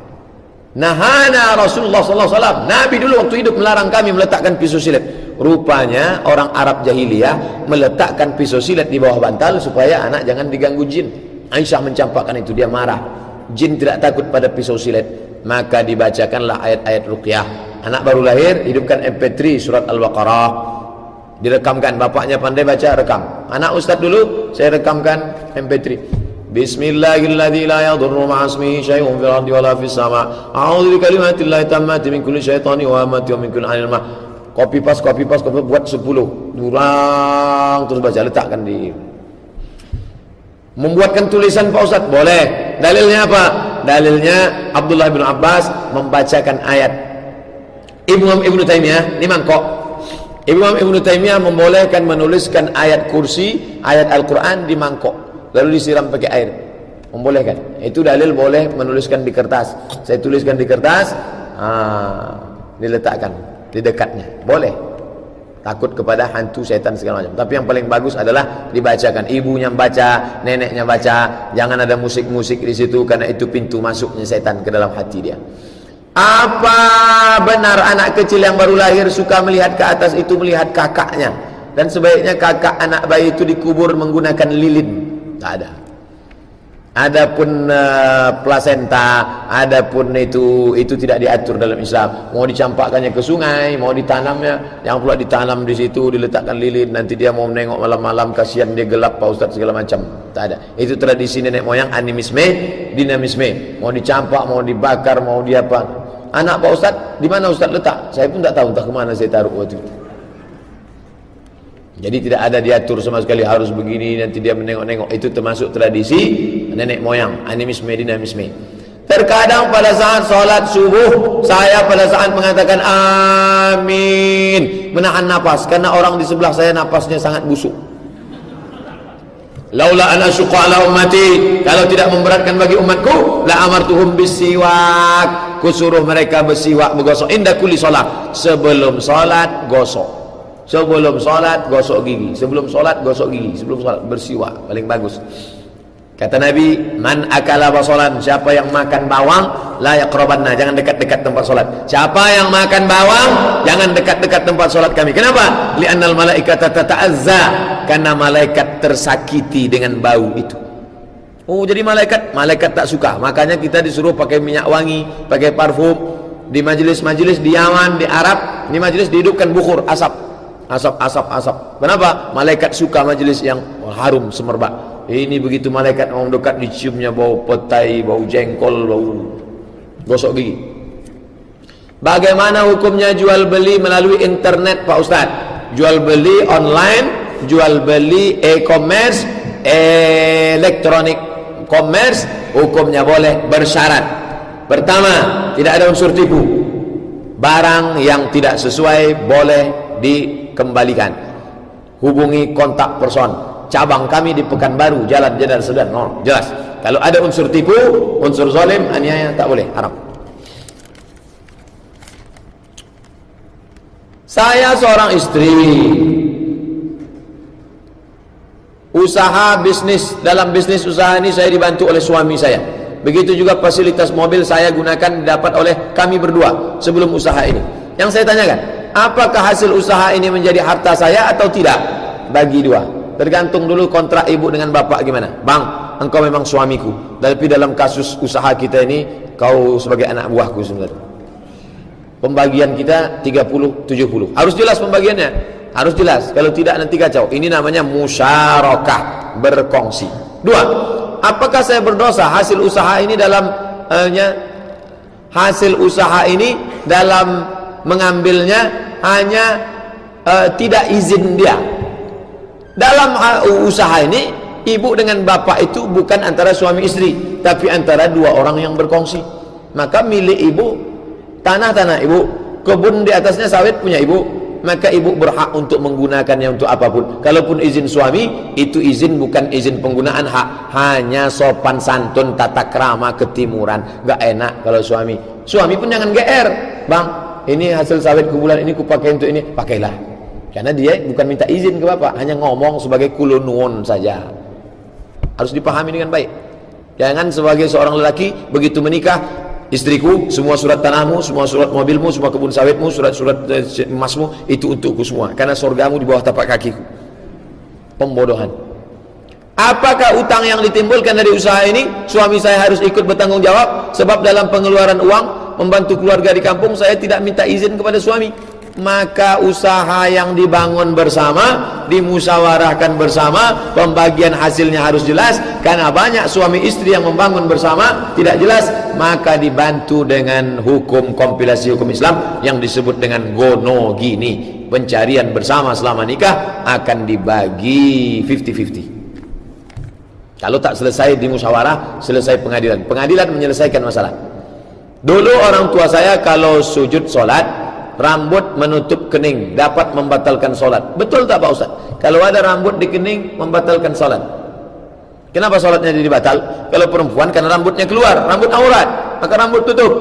Nahana Rasulullah SAW, Nabi dulu waktu hidup melarang kami meletakkan pisau silet. Rupanya orang Arab jahiliyah meletakkan pisau silet di bawah bantal supaya anak jangan diganggu jin. Aisyah mencampakkan itu, dia marah. Jin tidak takut pada pisau silet, maka dibacakanlah ayat-ayat ruqyah. Anak baru lahir, hidupkan MP3 surat Al-Baqarah, direkamkan. Bapaknya pandai baca, rekam. Anak ustaz dulu, saya rekamkan MP3. Bismillahirrahmanirrahim, la yadurru ma'asmihi syai'un fil ardi wala fis sama'. A'udzu bikalimatillahi tammati min kulli syaitani wa hamati wa min kulli 'ainil ma'. Copy paste buat 10. Durang terus baca, letakkan di. Membuatkan tulisan Pak Ustaz boleh. Dalilnya apa? Dalilnya Abdullah bin Abbas membacakan ayat. Ibnu Taimiyah, ini mangkok. Ibnu Taimiyah membolehkan menuliskan ayat kursi, ayat Al-Quran di mangkok, lalu disiram pakai air. Membolehkan. Itu dalil boleh menuliskan di kertas. Saya tuliskan di kertas, diletakkan di dekatnya. Boleh. Takut kepada hantu, setan segala macam. Tapi yang paling bagus adalah dibacakan. Ibunya baca, neneknya baca. Jangan ada musik-musik di situ, karena itu pintu masuknya setan ke dalam hati dia. Apa benar anak kecil yang baru lahir suka melihat ke atas itu melihat kakaknya, dan sebaiknya kakak anak bayi itu dikubur menggunakan lilin? Tak ada. Adapun plasenta, adapun itu tidak diatur dalam Islam. Mau dicampakkannya ke sungai, mau ditanamnya, yang pula ditanam di situ, diletakkan lilin, nanti dia mau menengok malam-malam, kasihan dia gelap Pak Ustaz segala macam. Tak ada. Itu tradisi nenek moyang, animisme, dinamisme. Mau dicampak, mau dibakar, mau diapa. Anak Pak Ustaz, di mana Ustaz letak? Saya pun tak tahu, entah kemana saya taruh waktu itu. Jadi tidak ada diatur sama sekali harus begini, nanti dia menengok-nengok. Itu termasuk tradisi nenek moyang, animisme, dinamisme. Terkadang pada saat sholat subuh, saya pada saat mengatakan amin, menahan napas, karena orang di sebelah saya napasnya sangat busuk. Laula ana syuqa ala ummati, kalau tidak memberatkan bagi umatku, la amartuhum bisiwak, kusuruh mereka bersiwak, bergosok inda kulli sholat. Sebelum sholat gosok. Sebelum sholat gosok gigi, sebelum sholat gosok gigi, sebelum sholat bersiwak, paling bagus. Kata Nabi, man akala basolan, siapa yang makan bawang, la yaqrabanna, jangan dekat-dekat tempat sholat. Siapa yang makan bawang, jangan dekat-dekat tempat sholat kami. Kenapa? Li'annal malaikata tata'azza, karena malaikat tersakiti dengan bau itu. Oh, jadi malaikat tak suka. Makanya kita disuruh pakai minyak wangi, pakai parfum. Di majelis-majelis di Yaman, di Arab, di majelis dihidupkan bukhur, asap. Kenapa? Malaikat suka majelis yang harum, semerbak. Ini begitu malaikat mau dekat, diciumnya bau petai, bau jengkol, bau gosok gigi. Bagaimana hukumnya jual beli melalui internet Pak Ustaz? Jual beli online, jual beli e-commerce, elektronik commerce, hukumnya boleh bersyarat. Pertama, tidak ada unsur tipu. Barang yang tidak sesuai boleh dikembalikan. Hubungi kontak person. Cabang kami di Pekanbaru, Jalan Jenderal Sudan. No, jelas. Kalau ada unsur tipu, unsur zalim, aniaya, tak boleh, haram. Saya seorang istri, usaha bisnis. Dalam bisnis usaha ini saya dibantu oleh suami saya. Begitu juga fasilitas mobil saya gunakan dapat oleh kami berdua sebelum usaha ini. Yang saya tanyakan, apakah hasil usaha ini menjadi harta saya atau tidak? Bagi dua. Tergantung dulu kontrak ibu dengan bapak gimana. Bang, engkau memang suamiku, tapi dalam kasus usaha kita ini kau sebagai anak buahku sebenarnya. Pembagian kita 30-70. Harus jelas pembagiannya. Harus jelas. Kalau tidak nanti kacau. Ini namanya musyarakah, berkongsi. 2. Apakah saya berdosa hasil usaha ini dalam mengambilnya hanya tidak izin dia. Dalam usaha ini ibu dengan bapak itu bukan antara suami istri, tapi antara dua orang yang berkongsi. Maka milik ibu, tanah ibu, kebun di atasnya sawit punya ibu, maka ibu berhak untuk menggunakannya untuk apapun. Kalaupun izin suami, itu izin bukan izin penggunaan hak, hanya sopan santun, tata krama, ketimuran. Gak enak kalau suami pun jangan GR. Bang, ini hasil sawit bulan ini kupakai untuk ini, pakailah. Karena dia bukan minta izin ke bapak, hanya ngomong sebagai kulunwon saja. Harus dipahami dengan baik. Jangan sebagai seorang lelaki begitu menikah, istriku, semua surat tanahmu, semua surat mobilmu, semua kebun sawitmu, surat-surat emasmu itu untukku semua, karena surgamu di bawah tapak kakiku. Pembodohan. Apakah utang yang ditimbulkan dari usaha ini suami saya harus ikut bertanggung jawab? Sebab dalam pengeluaran uang membantu keluarga di kampung saya tidak minta izin kepada suami. Maka usaha yang dibangun bersama, dimusyawarahkan bersama, pembagian hasilnya harus jelas. Karena banyak suami istri yang membangun bersama tidak jelas, maka dibantu dengan hukum kompilasi hukum Islam yang disebut dengan gonogini. Pencarian bersama selama nikah akan dibagi 50-50. Kalau tak selesai di musyawarah, selesai pengadilan. Pengadilan menyelesaikan masalah. Dulu orang tua saya kalau sujud solat, rambut menutup kening dapat membatalkan solat. Betul tak Pak Ustaz? Kalau ada rambut di kening membatalkan solat. Kenapa solatnya jadi batal? Kalau perempuan karena rambutnya keluar, rambut aurat, maka rambut tutup.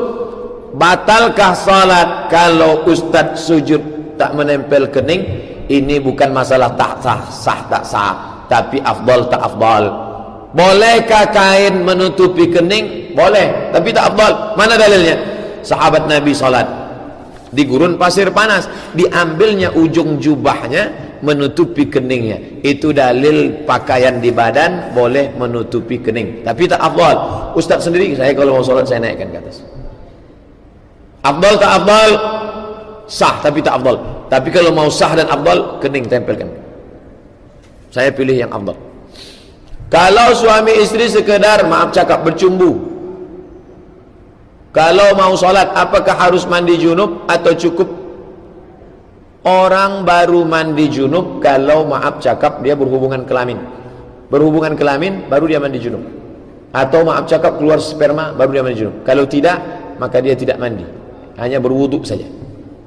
Batalkah solat kalau Ustaz sujud tak menempel kening? Ini bukan masalah tak sah tak sah, tapi afdal tak afdal. Bolehkah kain menutupi kening? Boleh, tapi tak afdal. Mana dalilnya? Sahabat Nabi solat di gurun pasir panas, diambilnya ujung jubahnya menutupi keningnya. Itu dalil pakaian di badan boleh menutupi kening, tapi tak afdal. Ustaz sendiri, saya kalau mau sholat saya naikkan ke atas. Afdal tak afdal? Sah tapi tak afdal. Tapi kalau mau sah dan afdal, kening tempelkan. Saya pilih yang afdal. Kalau suami istri sekedar maaf cakap bercumbu, kalau mau sholat, apakah harus mandi junub atau cukup? Orang baru mandi junub kalau maaf cakap dia berhubungan kelamin. Berhubungan kelamin baru dia mandi junub. Atau maaf cakap keluar sperma baru dia mandi junub. Kalau tidak, maka dia tidak mandi, hanya berwuduk saja.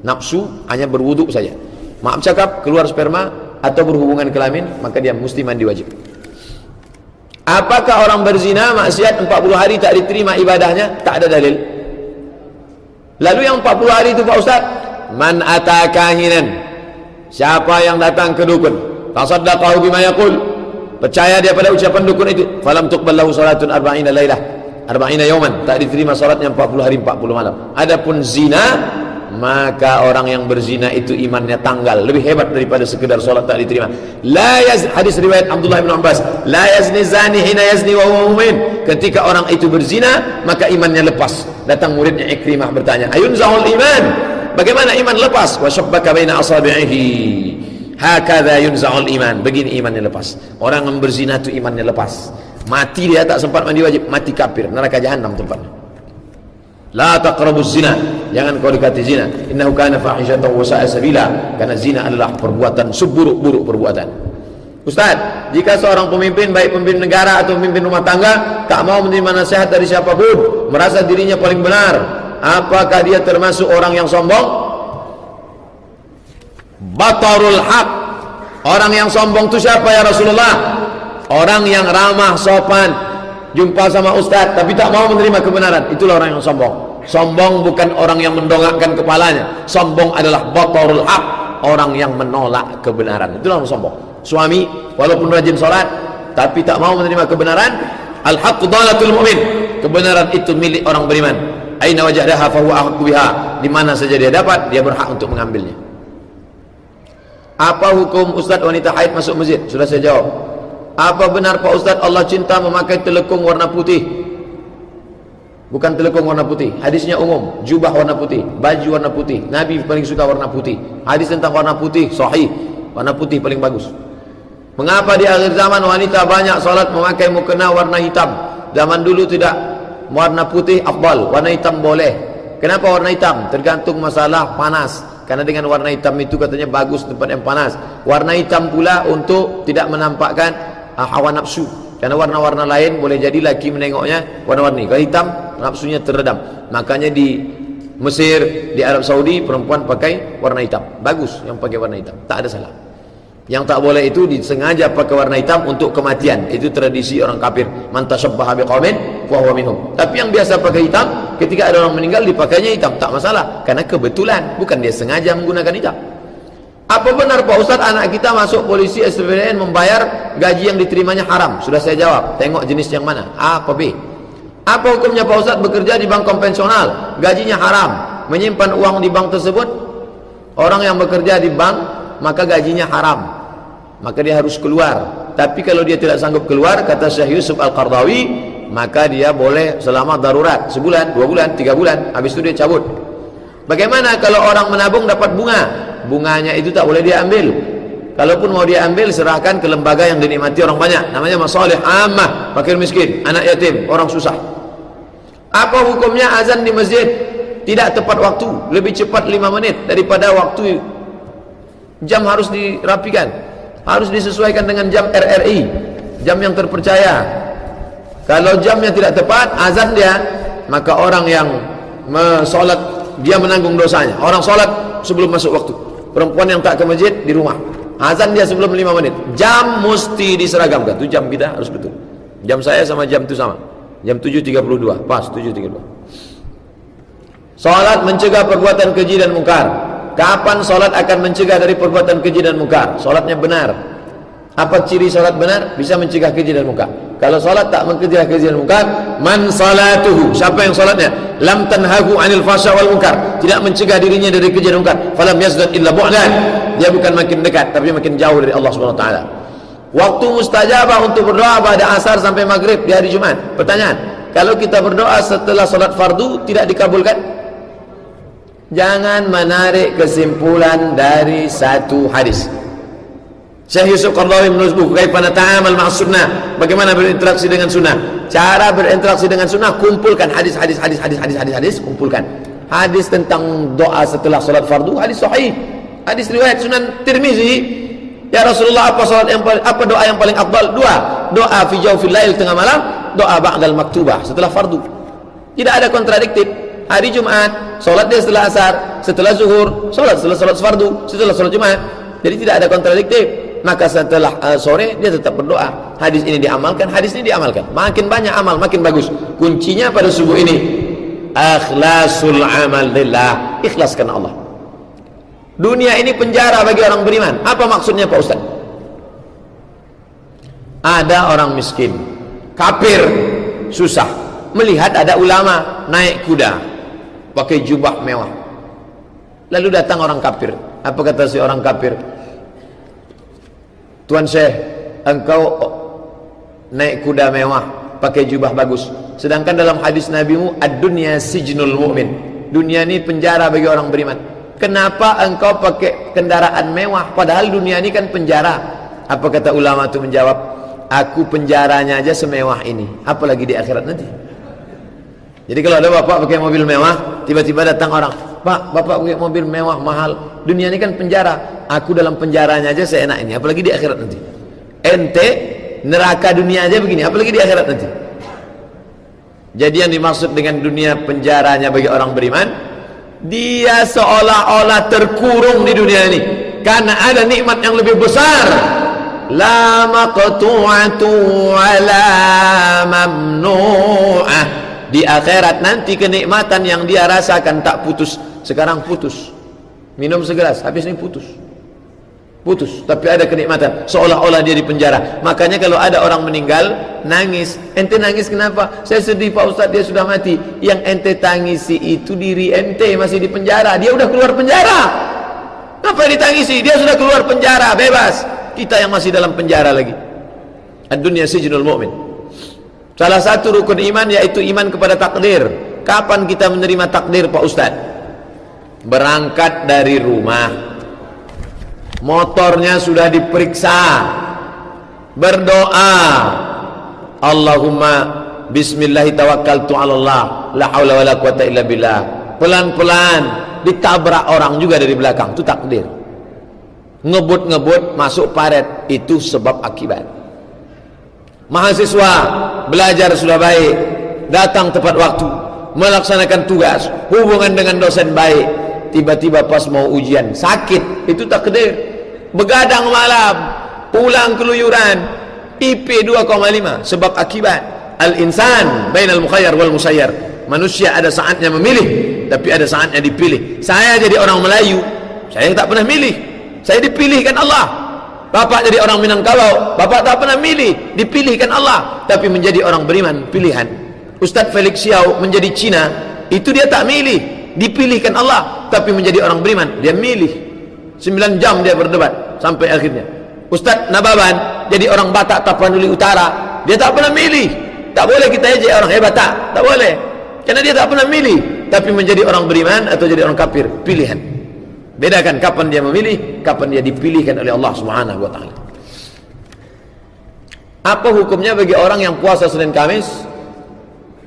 Nafsu hanya berwuduk saja. Maaf cakap keluar sperma atau berhubungan kelamin, maka dia mesti mandi wajib. Apakah orang berzina maksiat 40 hari tak diterima ibadahnya? Tak ada dalil. Lalu yang 40 hari itu Pak Ustaz, man atakahinan, siapa yang datang ke dukun, tasaddaqahu bima yaqul, percaya dia pada ucapan dukun itu, falam tuqbal lahu salatun 40 lailah 40 yawman, tak diterima salatnya 40 hari 40 malam. Adapun zina, maka orang yang berzina itu imannya tanggal, lebih hebat daripada sekedar salat tak diterima. Hadis riwayat Abdullah bin Abbas, la yazni zani hina yazni wa huwa mu'min. Ketika orang itu berzina, maka imannya lepas. Datang muridnya Ikrimah bertanya, ayunzahul iman, bagaimana iman lepas? Wa syabbaka baina asabi'ihi, hakadha yunzahul iman. Begini imannya lepas. Orang yang berzina itu imannya lepas. Mati dia tak sempat mandi wajib, mati kafir, neraka jahanam tempatnya. La taqrabuz zina, jangan kau dekati zina, innahu kana fahishatan wa sa'a sabila, karena zina adalah perbuatan seburuk-buruk perbuatan. Ustaz, jika seorang pemimpin, baik pemimpin negara atau pemimpin rumah tangga, tak mau menerima nasihat dari siapapun, merasa dirinya paling benar, apakah dia termasuk orang yang sombong? Batarul haq. Orang yang sombong itu siapa ya Rasulullah? Orang yang ramah, sopan, jumpa sama ustaz tapi tak mau menerima kebenaran, itulah orang yang sombong. Sombong bukan orang yang mendongakkan kepalanya. Sombong adalah batarul haq, orang yang menolak kebenaran, itulah orang sombong. Suami walaupun rajin sholat tapi tak mau menerima kebenaran, al-haqqu dhalatul mu'min, kebenaran itu milik orang beriman. Aina wajadaha fa huwa ahqqu biha, di mana saja dia dapat, dia berhak untuk mengambilnya. Apa hukum Ustaz wanita haid masuk masjid? Sudah saya jawab. Apa benar Pak Ustaz Allah cinta memakai telekung warna putih? Bukan telekung warna putih, hadisnya umum, jubah warna putih, baju warna putih. Nabi paling suka warna putih. Hadis tentang warna putih sahih, warna putih paling bagus. Mengapa di akhir zaman wanita banyak salat memakai mukena warna hitam? Zaman dulu tidak, warna putih afdal, warna hitam boleh. Kenapa warna hitam? Tergantung masalah panas. Karena dengan warna hitam itu katanya bagus tempat yang panas. Warna hitam pula untuk tidak menampakkan hawa nafsu. Karena warna-warna lain boleh jadi laki menengoknya warna-warni. Kalau hitam nafsunya terredam. Makanya di Mesir, di Arab Saudi perempuan pakai warna hitam. Bagus yang pakai warna hitam, tak ada salah. Yang tak boleh itu disengaja pakai warna hitam untuk kematian. Itu tradisi orang kafir. Man tashabbaha biqaumin fa huwa minhum. Tapi yang biasa pakai hitam, ketika ada orang meninggal dipakainya hitam, tak masalah. Karena kebetulan, bukan dia sengaja menggunakan hitam. Apa benar Pak Ustaz anak kita masuk polisi SPBN membayar gaji yang diterimanya haram? Sudah saya jawab. Tengok jenis yang mana, A apa B. Apa hukumnya Pak Ustaz bekerja di bank konvensional, gajinya haram, menyimpan uang di bank tersebut? Orang yang bekerja di bank maka gajinya haram, maka dia harus keluar. Tapi kalau dia tidak sanggup keluar, kata Syekh Yusuf Al-Qardawi, maka dia boleh selama darurat, sebulan, 2 bulan, 3 bulan, habis itu dia cabut. Bagaimana kalau orang menabung dapat bunga? Bunganya itu tak boleh dia ambil. Kalaupun mau dia ambil, serahkan ke lembaga yang dinikmati orang banyak, namanya masalih ammah, fakir miskin, anak yatim, orang susah. Apa hukumnya azan di masjid tidak tepat waktu, lebih cepat 5 menit daripada waktu? Jam harus dirapikan, harus disesuaikan dengan jam RRI, jam yang terpercaya. Kalau jamnya tidak tepat, azan dia, maka orang yang sholat dia menanggung dosanya. Orang sholat sebelum masuk waktu, perempuan yang tak ke masjid di rumah, azan dia sebelum 5 menit. Jam mesti diseragamkan. Itu jam kita harus betul. Jam saya sama jam itu sama, jam 7.32 pas 7.32. Sholat mencegah perbuatan keji dan mungkar. Kapan solat akan mencegah dari perbuatan keji dan mungkar? Solatnya benar. Apa ciri solat benar? Bisa mencegah keji dan mungkar. Kalau solat tak mencegah keji dan mungkar, man salatuhu, siapa yang solatnya lam tanhahu anil fasya wal mungkar, tidak mencegah dirinya dari keji dan mungkar, falam yazdad illa bu'dan, dia bukan makin dekat tapi makin jauh dari Allah Subhanahu wa taala. Waktu mustajabah untuk berdoa pada asar sampai maghrib di hari Jumat. Pertanyaan, kalau kita berdoa setelah solat fardu tidak dikabulkan? Jangan menarik kesimpulan dari satu hadis. Syekh Yusuf Qardawi menulis buku Kaifa Nata'amal Ma'as Sunnah, bagaimana berinteraksi dengan sunnah. Cara berinteraksi dengan sunnah, kumpulkan hadis, kumpulkan hadis tentang doa setelah salat fardu, hadis sahih, hadis riwayat Sunan Tirmizi. Ya Rasulullah, apa doa yang paling afdal? Doa fi jawfil lail, tengah malam, doa ba'dal maktubah, setelah fardu. Tidak ada kontradiktif. Hari Jumat, solat dia setelah asar, setelah zuhur, solat setelah solat fardu, setelah solat Jumat. Jadi tidak ada kontradiktif. Maka setelah sore dia tetap berdoa. Hadis ini diamalkan, hadis ini diamalkan. Makin banyak amal, makin bagus. Kuncinya pada subuh ini, akhlasul amal lillah, ikhlas karena Allah. Dunia ini penjara bagi orang beriman. Apa maksudnya Pak Ustaz? Ada orang miskin, kafir, susah, melihat ada ulama naik kuda, pakai jubah mewah. Lalu datang orang kafir. Apa kata si orang kafir? Tuan Syekh, engkau naik kuda mewah, pakai jubah bagus, sedangkan dalam hadis Nabimu, ad-dunya sijnul mu'min, dunia ini penjara bagi orang beriman. Kenapa engkau pakai kendaraan mewah, padahal dunia ini kan penjara? Apa kata ulama itu menjawab, aku penjaranya aja semewah ini, apalagi di akhirat nanti. Jadi kalau ada bapak pakai mobil mewah, tiba-tiba datang orang, Pak, bapak pakai mobil mewah mahal, dunia ini kan penjara, aku dalam penjaranya aja seenak ini, apalagi di akhirat nanti. Ente neraka dunia aja begini, apalagi di akhirat nanti. Jadi yang dimaksud dengan dunia penjaranya bagi orang beriman, dia seolah-olah terkurung di dunia ini karena ada nikmat yang lebih besar. La maqtu'atu wala mamnu'ah. Di akhirat nanti kenikmatan yang dia rasakan tak putus. Sekarang putus, minum segelas, habis ini putus, tapi ada kenikmatan, seolah-olah dia di penjara. Makanya kalau ada orang meninggal nangis, ente nangis kenapa? Saya sedih Pak Ustadz, dia sudah mati. Yang ente tangisi itu diri ente masih di penjara, dia udah keluar penjara. Apa ditangisi? Dia sudah keluar penjara, bebas. Kita yang masih dalam penjara lagi. Ad-dunya sijnul mu'min. Salah satu rukun iman yaitu iman kepada takdir. Kapan kita menerima takdir, Pak Ustadz? Berangkat dari rumah, motornya sudah diperiksa, berdoa, Allahumma bismillahi tawakkaltu 'ala Allah, la haula wala quwata illa billah. Pelan-pelan ditabrak orang juga dari belakang, itu takdir. Ngebut-ngebut masuk paret, itu sebab akibat. Mahasiswa belajar sudah baik, datang tepat waktu, melaksanakan tugas, hubungan dengan dosen baik, tiba-tiba pas mau ujian sakit, itu takdir. Begadang malam, pulang keluyuran, IP 2,5, sebab akibat. Al-insan bainal mukhayyar wal musayyar. Manusia ada saatnya memilih, tapi ada saatnya dipilih. Saya jadi orang Melayu, saya tak pernah milih, saya dipilihkan Allah. Bapak jadi orang Minangkabau, bapak tak pernah milih, dipilihkan Allah. Tapi menjadi orang beriman, pilihan. Ustadz Felix Xiao menjadi Cina, itu dia tak milih, dipilihkan Allah. Tapi menjadi orang beriman, dia milih. 9 jam dia berdebat sampai akhirnya. Ustadz Nababan jadi orang Batak Tapanuli Utara, dia tak pernah milih. Tak boleh kita ejek orang hebat, tak boleh, karena dia tak pernah milih. Tapi menjadi orang beriman atau jadi orang kafir, pilihan. Bedakan kapan dia memilih, kapan dia dipilihkan oleh Allah Subhanahu wa taala. Apa hukumnya bagi orang yang puasa Senin Kamis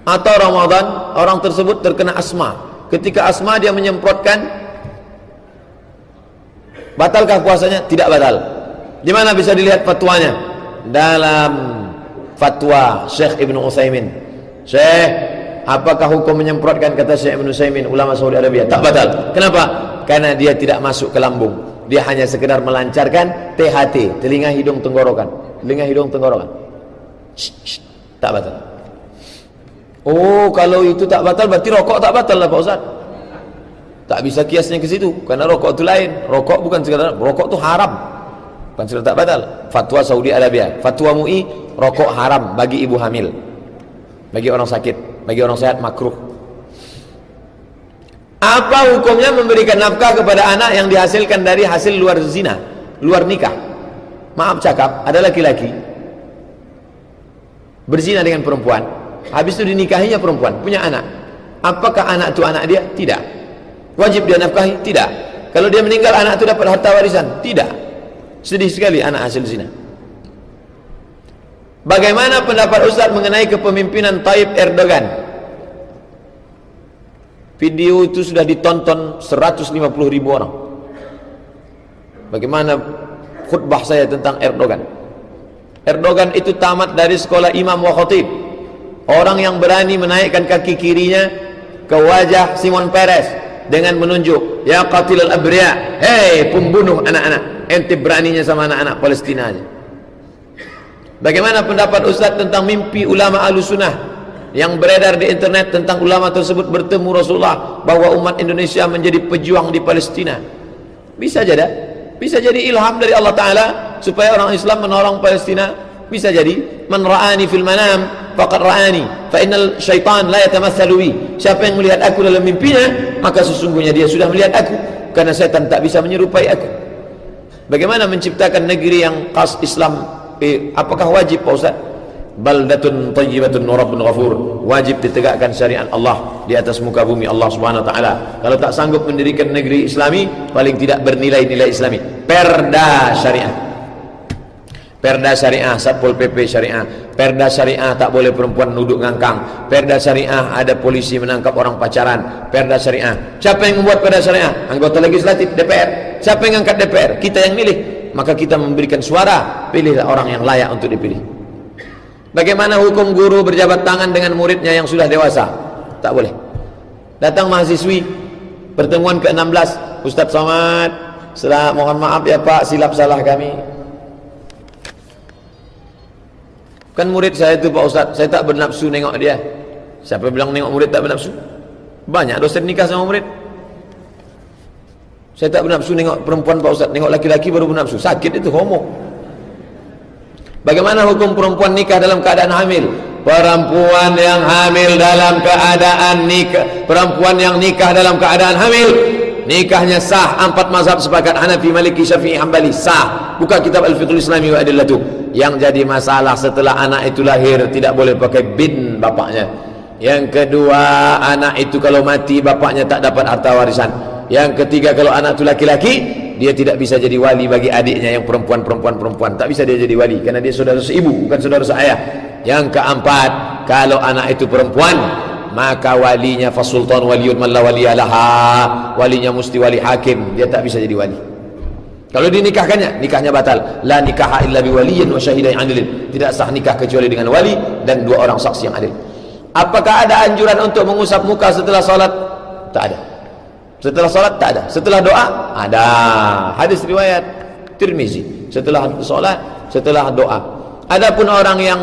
atau Ramadan, orang tersebut terkena asma? Ketika asma dia menyemprotkan, batalkah puasanya? Tidak batal. Di mana bisa dilihat fatwanya? Dalam fatwa Syekh Ibnu Utsaimin. Syekh, apakah hukum menyemprotkan, kata Syekh Ibnu Utsaimin, ulama Saudi Arabia? Tak batal. Kenapa? Karena dia tidak masuk ke lambung. Dia hanya sekedar melancarkan THT, telinga hidung tenggorokan. Telinga hidung tenggorokan. Tak batal. Oh, kalau itu tak batal, berarti rokok tak batal lah Pak Ustaz. Tak bisa kiasnya ke situ, karena rokok itu lain. Rokok bukan sekedar, rokok itu haram, bukan sekedar tak batal. Fatwa Saudi Arabia, fatwa MUI, rokok haram bagi ibu hamil, bagi orang sakit, bagi orang sehat makruh. Apa hukumnya memberikan nafkah kepada anak yang dihasilkan dari hasil luar zina, luar nikah? Maaf cakap, ada laki-laki berzina dengan perempuan, habis itu dinikahinya perempuan, punya anak. Apakah anak itu anak dia? Tidak. Wajib dia nafkahi? Tidak. Kalau dia meninggal, anak itu dapat harta warisan? Tidak. Sedih sekali anak hasil zina. Bagaimana pendapat Ustaz mengenai kepemimpinan Tayyip Erdogan? Video itu sudah ditonton 150.000 orang. Bagaimana khutbah saya tentang Erdogan? Erdogan itu tamat dari sekolah imam wa khatib. Orang yang berani menaikkan kaki kirinya ke wajah Simon Peres dengan menunjuk, ya qatilul abriya, hei pembunuh anak-anak, ente beraninya sama anak-anak Palestina aja. Bagaimana pendapat Ustaz tentang mimpi ulama Ahlussunnah yang beredar di internet tentang ulama tersebut bertemu Rasulullah, bahwa umat Indonesia menjadi pejuang di Palestina? Bisa jadi, bisa jadi ilham dari Allah Ta'ala supaya orang Islam menolong Palestina. Bisa jadi, man ra'ani fil manam faqad ra'ani fa innal syaitan la yatamatsalu bi. Siapa yang melihat aku dalam mimpinya, maka sesungguhnya dia sudah melihat aku, karena setan tak bisa menyerupai aku. Bagaimana menciptakan negeri yang khas Islam? Apakah wajib Pak Ustaz? Baldatun thayyibatun wa rabbun ghafur. Wajib ditegakkan syariat Allah di atas muka bumi Allah Subhanahu wa taala. Kalau tak sanggup mendirikan negeri Islami, paling tidak bernilai-nilai Islami. Perda syariah. Perda syariah, Satpol PP syariah. Perda syariah tak boleh perempuan duduk ngangkang. Perda syariah ada polisi menangkap orang pacaran. Perda syariah. Siapa yang membuat perda syariah? Anggota legislatif, DPR. Siapa yang angkat DPR? Kita yang milih. Maka kita memberikan suara, pilihlah orang yang layak untuk dipilih. Bagaimana hukum guru berjabat tangan dengan muridnya yang sudah dewasa? Tak boleh. Datang mahasiswi pertemuan ke-16, Ustaz Somad, mohon maaf ya Pak, silap salah kami. Kan murid saya itu Pak Ustaz, saya tak bernafsu nengok dia. Siapa bilang nengok murid tak bernafsu? Banyak dosen nikah sama murid. Saya tak bernafsu nengok perempuan Pak Ustaz, nengok laki-laki baru bernafsu. Sakit itu, homo. Bagaimana hukum perempuan nikah dalam keadaan hamil? Perempuan yang hamil dalam keadaan nikah, perempuan yang nikah dalam keadaan hamil, nikahnya sah. 4 mazhab sepakat, Hanafi, Maliki, Syafi'i, Hambali, sah. Buka kitab Al-Fiqhul Islami wa Adillatuh. Yang jadi masalah setelah anak itu lahir tidak boleh pakai bin bapaknya. Yang kedua, anak itu kalau mati bapaknya tak dapat harta warisan. Yang ketiga, kalau anak itu laki-laki, dia tidak bisa jadi wali bagi adiknya yang perempuan, tak bisa dia jadi wali karena dia saudara seibu, bukan saudara seayah. Yang keempat, kalau anak itu perempuan, maka walinya fasultan waliyun man la waliyalaha, walinya mesti wali hakim, dia tak bisa jadi wali. Kalau dinikahkannya, nikahnya batal. La nikaha illa biwaliyin wa syahidain adilin. Tidak sah nikah kecuali dengan wali dan 2 orang saksi yang adil. Apakah ada anjuran untuk mengusap muka setelah salat? Tak ada. Setelah salat tak ada. Setelah doa ada. Hadis riwayat Tirmizi. Setelah salat, setelah doa. Adapun orang yang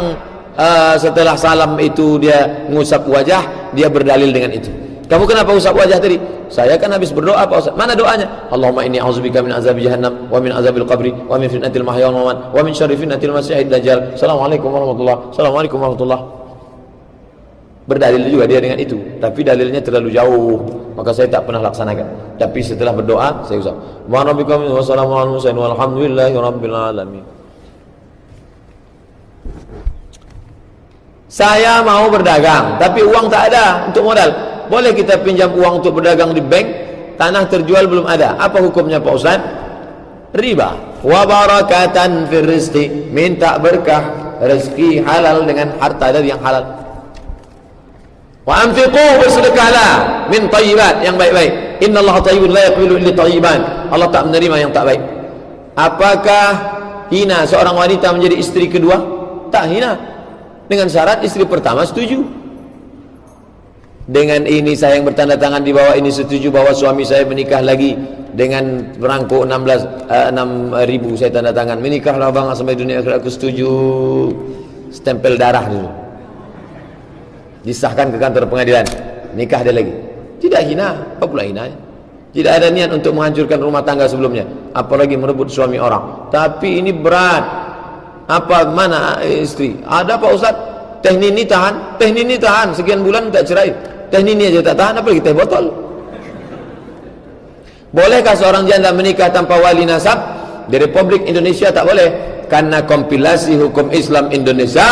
setelah salam itu dia mengusap wajah, dia berdalil dengan itu. Kamu kenapa usap wajah tadi? Saya kan habis berdoa Pak Ustaz. Mana doanya? Allahumma inni a'udzubika min azabi jahannam wa min azabil qabri wa min fitnatil mahya wal mamat wa min syarri fitnatil masiihid dajjal. Assalamualaikum warahmatullahi. Assalamualaikum warahmatullahi. Berdalil juga dia dengan itu, tapi dalilnya terlalu jauh, maka saya tak pernah laksanakan. Tapi setelah berdoa saya usap. Wa rabbika wa salamun alal mursalin walhamdulillahi rabbil alamin. Saya mau berdagang, tapi uang tak ada untuk modal. Boleh kita pinjam uang untuk berdagang di bank? Tanah terjual belum ada. Apa hukumnya Pak Ustaz? Riba. Wa barakatan fir rizqi, minta berkah rezeki halal dengan harta dari yang halal. Wa anfiqu, bersedekahlah min thayyibat, yang baik-baik. Innallaha thayyibun la yaqbalu illa thayyiban. Allah tak menerima yang tak baik. Apakah hina seorang wanita menjadi istri kedua? Tak hina. Dengan syarat istri pertama setuju. Dengan ini saya yang bertanda tangan di bawah ini setuju bahwa suami saya menikah lagi dengan perangko 6.000 saya tanda tangan. Menikahlah bang sampai dunia akhirat, aku setuju. Stempel darah dulu. Disahkan ke kantor pengadilan. Nikah dia lagi. Tidak hina, apa pula hinanya? Tidak ada niat untuk menghancurkan rumah tangga sebelumnya, apalagi merebut suami orang. Tapi ini berat. Apa mana istri? Ada Pak Ustaz, teh nini tahan sekian bulan tak cerai. Teh nini aja tak tahan, apalagi teh botol. Bolehkah seorang janda menikah tanpa wali nasab? Di Republik Indonesia tak boleh, karena kompilasi hukum Islam Indonesia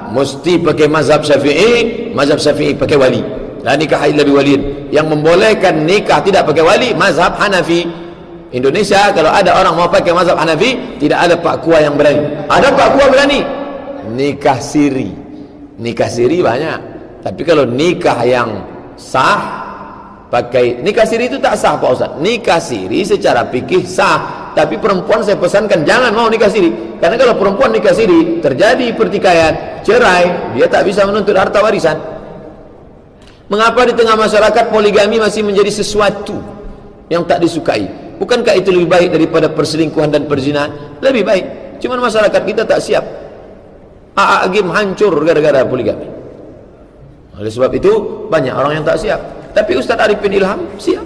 mesti pakai mazhab Syafi'i pakai wali. La nikah illa biwaliyin. Yang membolehkan nikah tidak pakai wali mazhab Hanafi. Indonesia kalau ada orang mau pakai mazhab Hanafi, tidak ada Pak Kua yang berani. Ada Pak Kua berani. Nikah siri banyak. Tapi kalau nikah yang sah pakai nikah siri itu tak sah Pak Ustaz. Nikah siri secara fikih sah, tapi perempuan saya pesankan jangan mau nikah siri. Karena kalau perempuan nikah siri terjadi pertikaian, cerai, dia tak bisa menuntut harta warisan. Mengapa di tengah masyarakat poligami masih menjadi sesuatu yang tak disukai? Bukankah itu lebih baik daripada perselingkuhan dan perzinahan? Lebih baik. Cuman masyarakat kita tak siap. Game hancur gara-gara poligami. Oleh sebab itu banyak orang yang tak siap. Tapi Ustaz Arifin Ilham siap.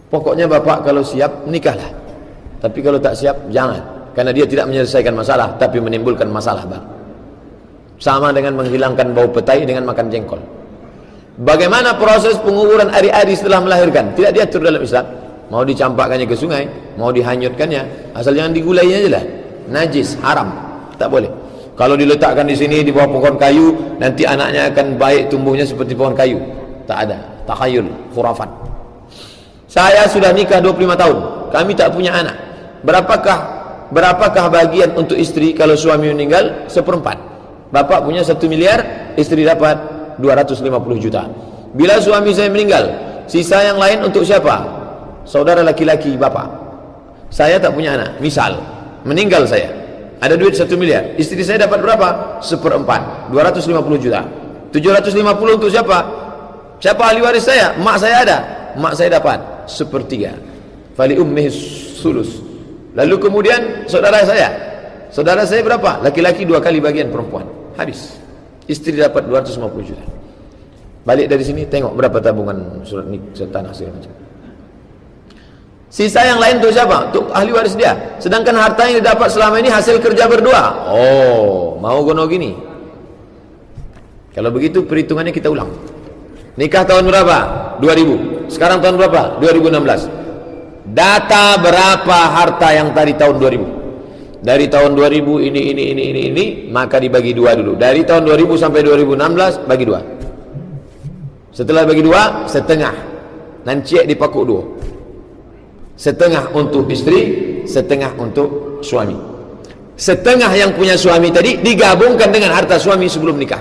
Pokoknya bapak kalau siap nikahlah. Tapi kalau tak siap jangan. Karena dia tidak menyelesaikan masalah, tapi menimbulkan masalah baru. Sama dengan menghilangkan bau petai dengan makan jengkol. Bagaimana proses penguburan ari-ari setelah melahirkan? Tidak diatur dalam Islam. Mau dicampakkannya ke sungai, mau dihanyutkannya, asal jangan digulainya aja lah. Najis, haram, tak boleh. Kalau diletakkan di sini di bawah pohon kayu, nanti anaknya akan baik tumbuhnya seperti pohon kayu. Tak ada, takhayul, khurafat. Saya sudah nikah 25 tahun, kami tak punya anak. Berapakah bagian untuk istri kalau suami meninggal? 1/4. Bapak punya 1 miliar, istri dapat 250 juta. Bila suami saya meninggal, sisa yang lain untuk siapa? Saudara laki-laki bapak. Saya tak punya anak, misal meninggal saya, ada duit 1 miliar, istri saya dapat berapa? 1/4, 250 juta. 750 untuk siapa? Siapa ahli waris saya? Mak saya ada, mak saya dapat 1/3. Fali ummihi sulus. Lalu kemudian saudara saya berapa? Laki-laki 2 kali bagian perempuan, habis. Istri dapat 250 juta. Balik dari sini tengok berapa tabungan surat tanah segala macam. Sisa yang lain untuk siapa? Untuk ahli waris dia. Sedangkan harta yang didapat selama ini hasil kerja berdua. Oh, mau gono gini. Kalau begitu perhitungannya kita ulang. Nikah tahun berapa? 2000. Sekarang tahun berapa? 2016. Data berapa harta yang tadi tahun 2000? Dari tahun 2000 ini, maka dibagi dua dulu. Dari tahun 2000 sampai 2016 bagi dua. Setelah bagi dua, setengah. Nanciak dipakuk dua. Setengah untuk istri, setengah untuk suami. Setengah yang punya suami tadi digabungkan dengan harta suami sebelum nikah.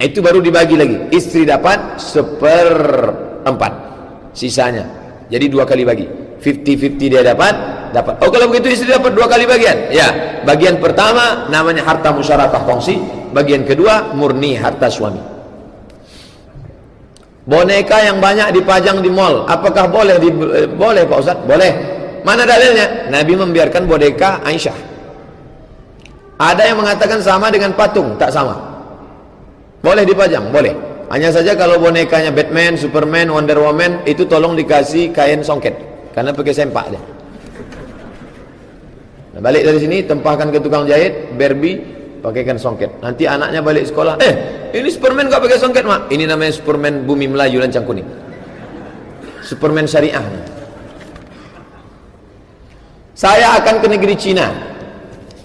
Itu baru dibagi lagi. Istri dapat 1/4 sisanya. Jadi 2 kali bagi. 50-50 dia dapat. Oh, kalau begitu istri dapat 2 kali bagian. Ya, bagian pertama namanya harta musyarakah kongsi. Bagian kedua murni harta suami. Boneka yang banyak dipajang di mall, apakah boleh? Boleh Pak Ustaz, boleh. Mana dalilnya? Nabi membiarkan boneka Aisyah. Ada yang mengatakan sama dengan patung, tak sama. Boleh dipajang, boleh. Hanya saja kalau bonekanya Batman, Superman, Wonder Woman, itu tolong dikasih kain songket, karena pakai sempak dia. Nah, balik dari sini, tempahkan ke tukang jahit, Barbie, pakaikan songket. Nanti anaknya balik sekolah, ini Superman gak pakai songket, Mak. Ini namanya Superman bumi Melayu lancang kuning. Superman syariah. Saya akan ke negeri Cina.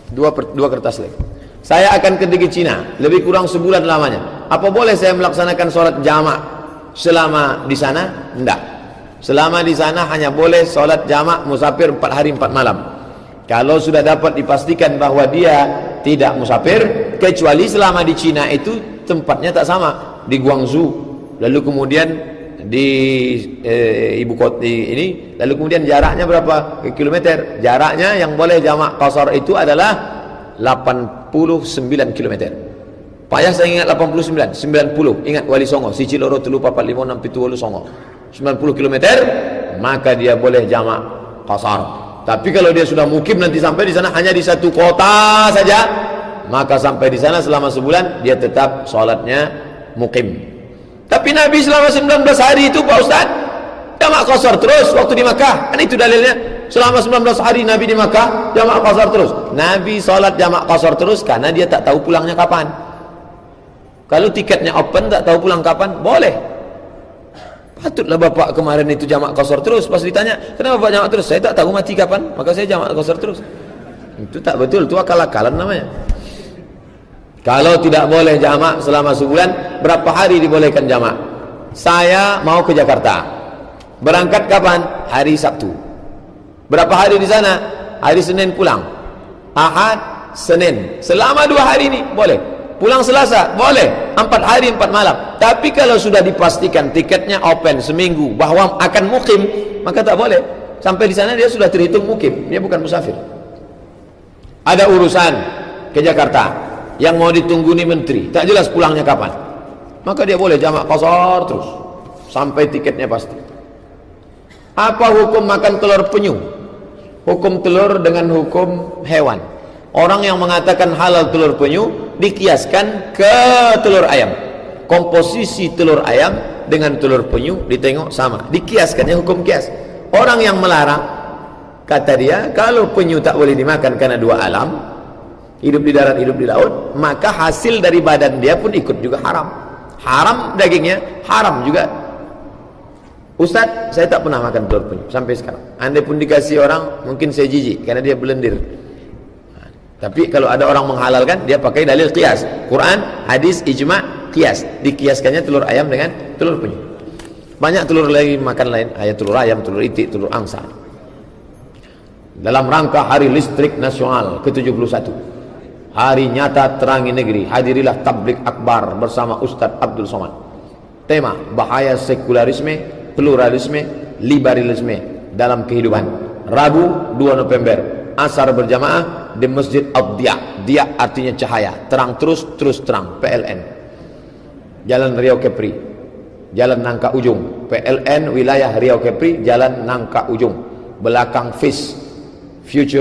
Dua kertas lagi. Saya akan ke negeri Cina, lebih kurang sebulan lamanya. Apa boleh saya melaksanakan sholat jamak selama di sana? Tidak. Selama di sana hanya boleh sholat jamak musafir 4 hari 4 malam. Kalau sudah dapat dipastikan bahwa dia tidak musafir, kecuali selama di Cina itu tempatnya tak sama. Di Guangzhou, lalu kemudian di ibu kota ini, lalu kemudian jaraknya berapa kilometer? Jaraknya yang boleh jamak qasar itu adalah 89 km. Payah saya ingat 89, 90. Ingat Wali Songo, siji loro telu papat lima enam pitu wolu songo. 90 km, maka dia boleh jamak qasar. Tapi kalau dia sudah mukim nanti sampai di sana hanya di satu kota saja, maka sampai di sana selama sebulan dia tetap sholatnya mukim. Tapi Nabi selama 19 hari itu Pak Ustaz jamak qasar terus waktu di Makkah. Kan itu dalilnya. Selama 19 hari Nabi di Makkah jamak qasar terus. Nabi sholat jamak qasar terus karena dia tak tahu pulangnya kapan. Kalau tiketnya open tak tahu pulang kapan, boleh. Patutlah bapak kemarin itu jamak qasar terus. Pas ditanya, kenapa bapak jamak terus? Saya tak tahu mati kapan, maka saya jamak qasar terus. Itu tak betul, itu akal-akalan namanya. Kalau tidak boleh jamak selama sebulan, berapa hari dibolehkan jamak? Saya mau ke Jakarta. Berangkat kapan? Hari Sabtu. Berapa hari di sana? Hari Senin pulang. Ahad, Senin. Selama 2 hari ini boleh. Pulang Selasa boleh. 4 hari 4 malam. Tapi kalau sudah dipastikan tiketnya open seminggu bahwa akan mukim, maka tak boleh. Sampai di sana dia sudah terhitung mukim, dia bukan musafir. Ada urusan ke Jakarta yang mau ditunggu nih menteri, tak jelas pulangnya kapan, maka dia boleh jamak qasar terus sampai tiketnya pasti. Apa hukum makan telur penyu? Hukum telur dengan hukum hewan. Orang yang mengatakan halal telur penyu dikiaskan ke telur ayam. Komposisi telur ayam dengan telur penyu ditengok sama, dikiaskannya hukum kias. Orang yang melarang, kata dia, kalau penyu tak boleh dimakan karena 2 alam, hidup di darat, hidup di laut, maka hasil dari badan dia pun ikut juga haram. Haram dagingnya, haram juga. Ustaz, saya tak pernah makan telur penyu sampai sekarang. Andai pun dikasih orang, mungkin saya jijik karena dia belendir. Tapi kalau ada orang menghalalkan, dia pakai dalil qiyas. Quran, hadis, ijma', qiyas. Dikiaskannya telur ayam dengan telur penyu. Banyak telur lagi makan lain, telur ayam, telur itik, telur angsa. Dalam rangka Hari Listrik Nasional ke-71, Hari Nyata Terangi Negeri, hadirilah tablik akbar bersama Ustadz Abdul Somad. Tema, bahaya sekularisme, pluralisme, liberalisme dalam kehidupan. Rabu 2 November, asar berjamaah di Masjid Ad-Dia. Dia artinya cahaya, terang terus, terus terang. PLN, Jalan Riau Kepri, Jalan Nangka Ujung. PLN wilayah Riau Kepri, Jalan Nangka Ujung, belakang FIS, Future